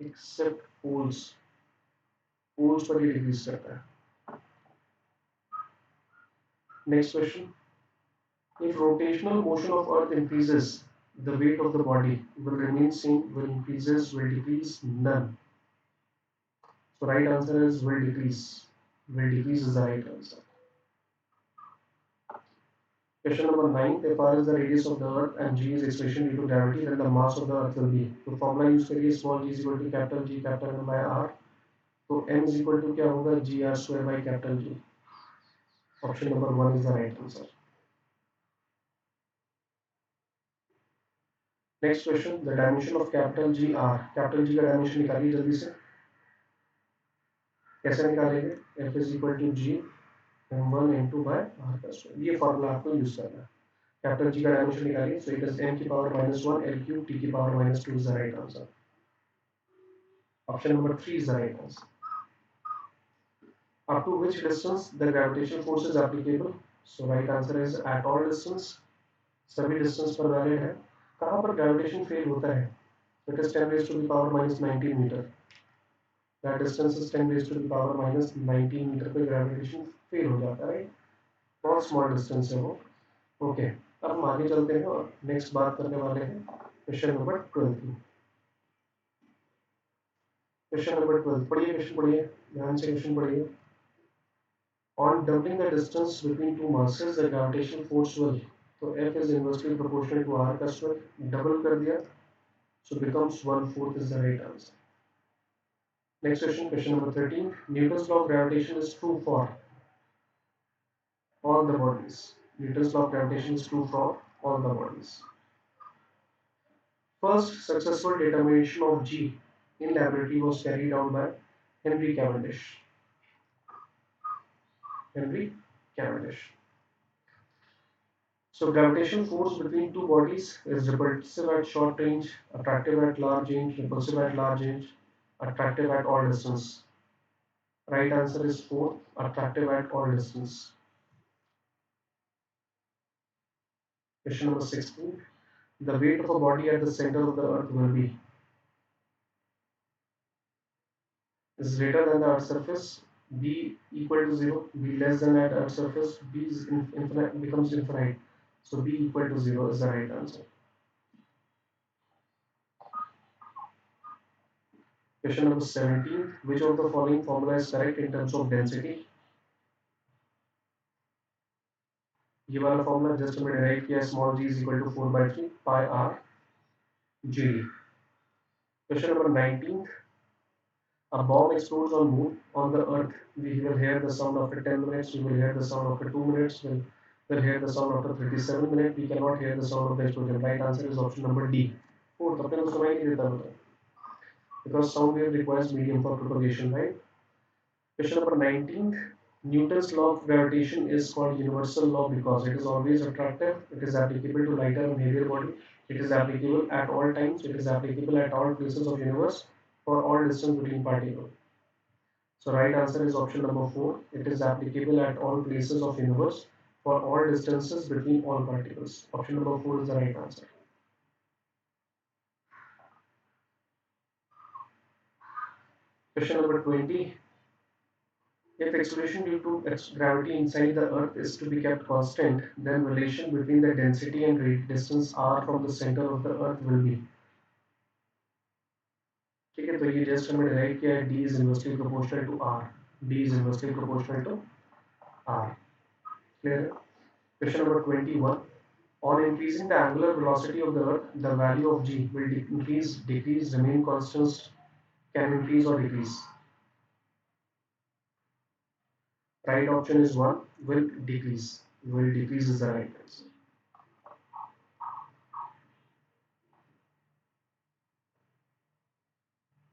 except poles, poles पर ही डिक्रीज करता है। Next question, if rotational motion of earth increases, the weight of the body will remain same, will increases, will decrease, none। So right answer is will decrease, will decrease is the right answer। Question number 9, if r is the radius of the earth and g is acceleration due to gravity, then the mass of the earth will be। तो फॉर्मूला यूज करिए, small g is equal to capital G capital M by r। तो m is equal to क्या होगा, G R square by capital G। Option number 1 is the right answer. Next question, the dimension of capital G R, capital G का डायमेंशन निकालिए जल्दी से। कैसे निकालेंगे, F is equal to G m1 m2 by r का स्क्वायर, ये फॉर्मूला आपको यूज करना है। कैपिटल जी का डायमेंशन निकालिए, सो इट इज m की पावर -1 l क्यूब t की power -2 is the right answer. Option number 3 is the right answer. Up to which distance the gravitational force is applicable? So right answer is at all distance, सभी डिस्टेंस पर वैलिड है। कहाँ पर ग्रेविटेशन फेल होता है? It is 10 raised to the power -19 metre. That distance is 10 raised to the power -19 metre पे ग्रेविटेशन फेल हो जाता है, बहुत स्मॉल डिस्टेंस है वो। ओके, अब हम आगे चलते हैं और नेक्स्ट बात करने वाले हैं क्वेश्चन नंबर 12 की। क्वेश्चन नंबर 12 पढ़िए, क्वेश्चन पढ़िए, ध्यान से क्वेश्चन पढ़िए। On doubling the distance between two masses, the gravitational force will, तो F is inversely proportional to R का स्क्वायर, डबल कर दिया, so becomes 1/4 is the right answer। Next question, question number 13. Newton's law of gravitation is true for all the bodies। Newton's law of gravitation is true for all the bodies। First successful determination of G in laboratory was carried out by Henry Cavendish। Henry Cavendish। So gravitational force between two bodies is repulsive at short range, attractive at large range, repulsive at large range, attractive at all distance। Right answer is 4, attractive at all distance। Question number 16. The weight of a body at the center of the earth will be, is greater than the earth's surface, b equal to 0, b less than at earth's surface, b is infinite, becomes infinite, so b equal to 0 is the right answer। Question number 17, which of the following formula is correct in terms of density? ये वाला फॉर्मूला जस्ट हमने डिराइव किया, small g is equal to 4/3 pi r g d। Question number 19, a bomb explodes on moon, on the earth we will hear the sound after 10 minutes, we will hear the sound after 2 minutes, we'll hear the sound after 37 minutes, we cannot hear the sound of the explosion। Right answer is option number D, 4। अपने को सुनाई नहीं देता, because sound wave requires medium for propagation, right? Question number 19. Newton's law of gravitation is called universal law because it is always attractive, it is applicable to lighter and heavier body, it is applicable at all times, it is applicable at all places of universe for all distance between particles. So right answer is option number 4. It is applicable at all places of universe for all distances between all particles. Option number 4 is the right answer. Question number 20. If acceleration due to gravity inside the earth is to be kept constant, then relation between the density and distance r from the center of the earth will be. ठीक है, तो ये जस्ट हमने डिराइव किया है, d is inversely proportional to r. d is inversely proportional to r. Clear? Question number 21. On increasing the angular velocity of the earth, the value of g will increase, decrease, remain constant, can increase or decrease. Right option is 1, will decrease. Will decrease is the right answer.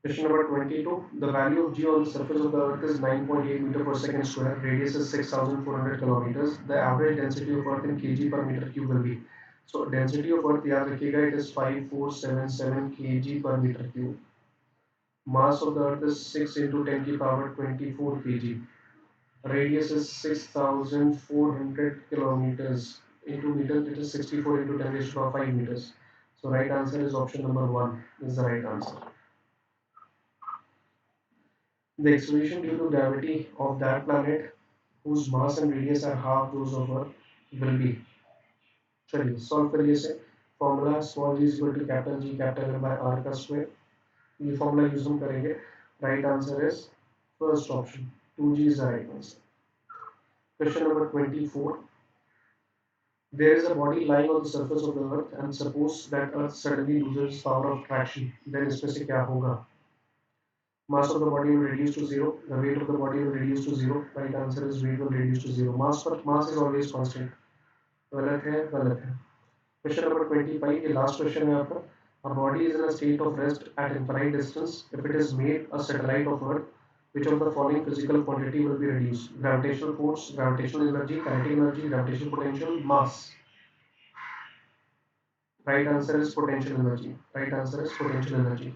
Question number 22. The value of g on the surface of the earth is 9.8 meter per second square. Radius is 6,400 kilometers. The average density of earth in kg per meter cube will be. So density of earth याद रखिएगा, it is 5477 kg per meter cube. Mass of the earth is 6 into 10 की power 24 kg. Radius is 6,400 kilometers. Into meters it is 64 into 10 raised to power 5 meters. So right answer is option number 1 is the right answer. The acceleration due to gravity of that planet whose mass and radius are half those of Earth will be. चलिए सॉल्व करिए इसे. Formula small g is equal to capital G capital M by R का स्क्वायर. ये फॉर्मूला यूज हम करेंगे. Right answer is first option 2g is the right answer. Question number 24. There is a body lying on the surface of the earth and suppose that earth suddenly loses power of traction, then इसमें से क्या होगा? Mass of the body will reduce to zero. The weight of the body will reduce to zero. Right answer is weight will reduce to zero. Mass is always constant. गलत है, गलत है. Question number 25. The last question है आपका. A body is in a state of rest at infinite distance. If it is made a satellite of Earth, which of the following physical quantity will be reduced? Gravitational force, gravitational energy, kinetic energy, gravitational potential, mass. Right answer is potential energy. Right answer is potential energy.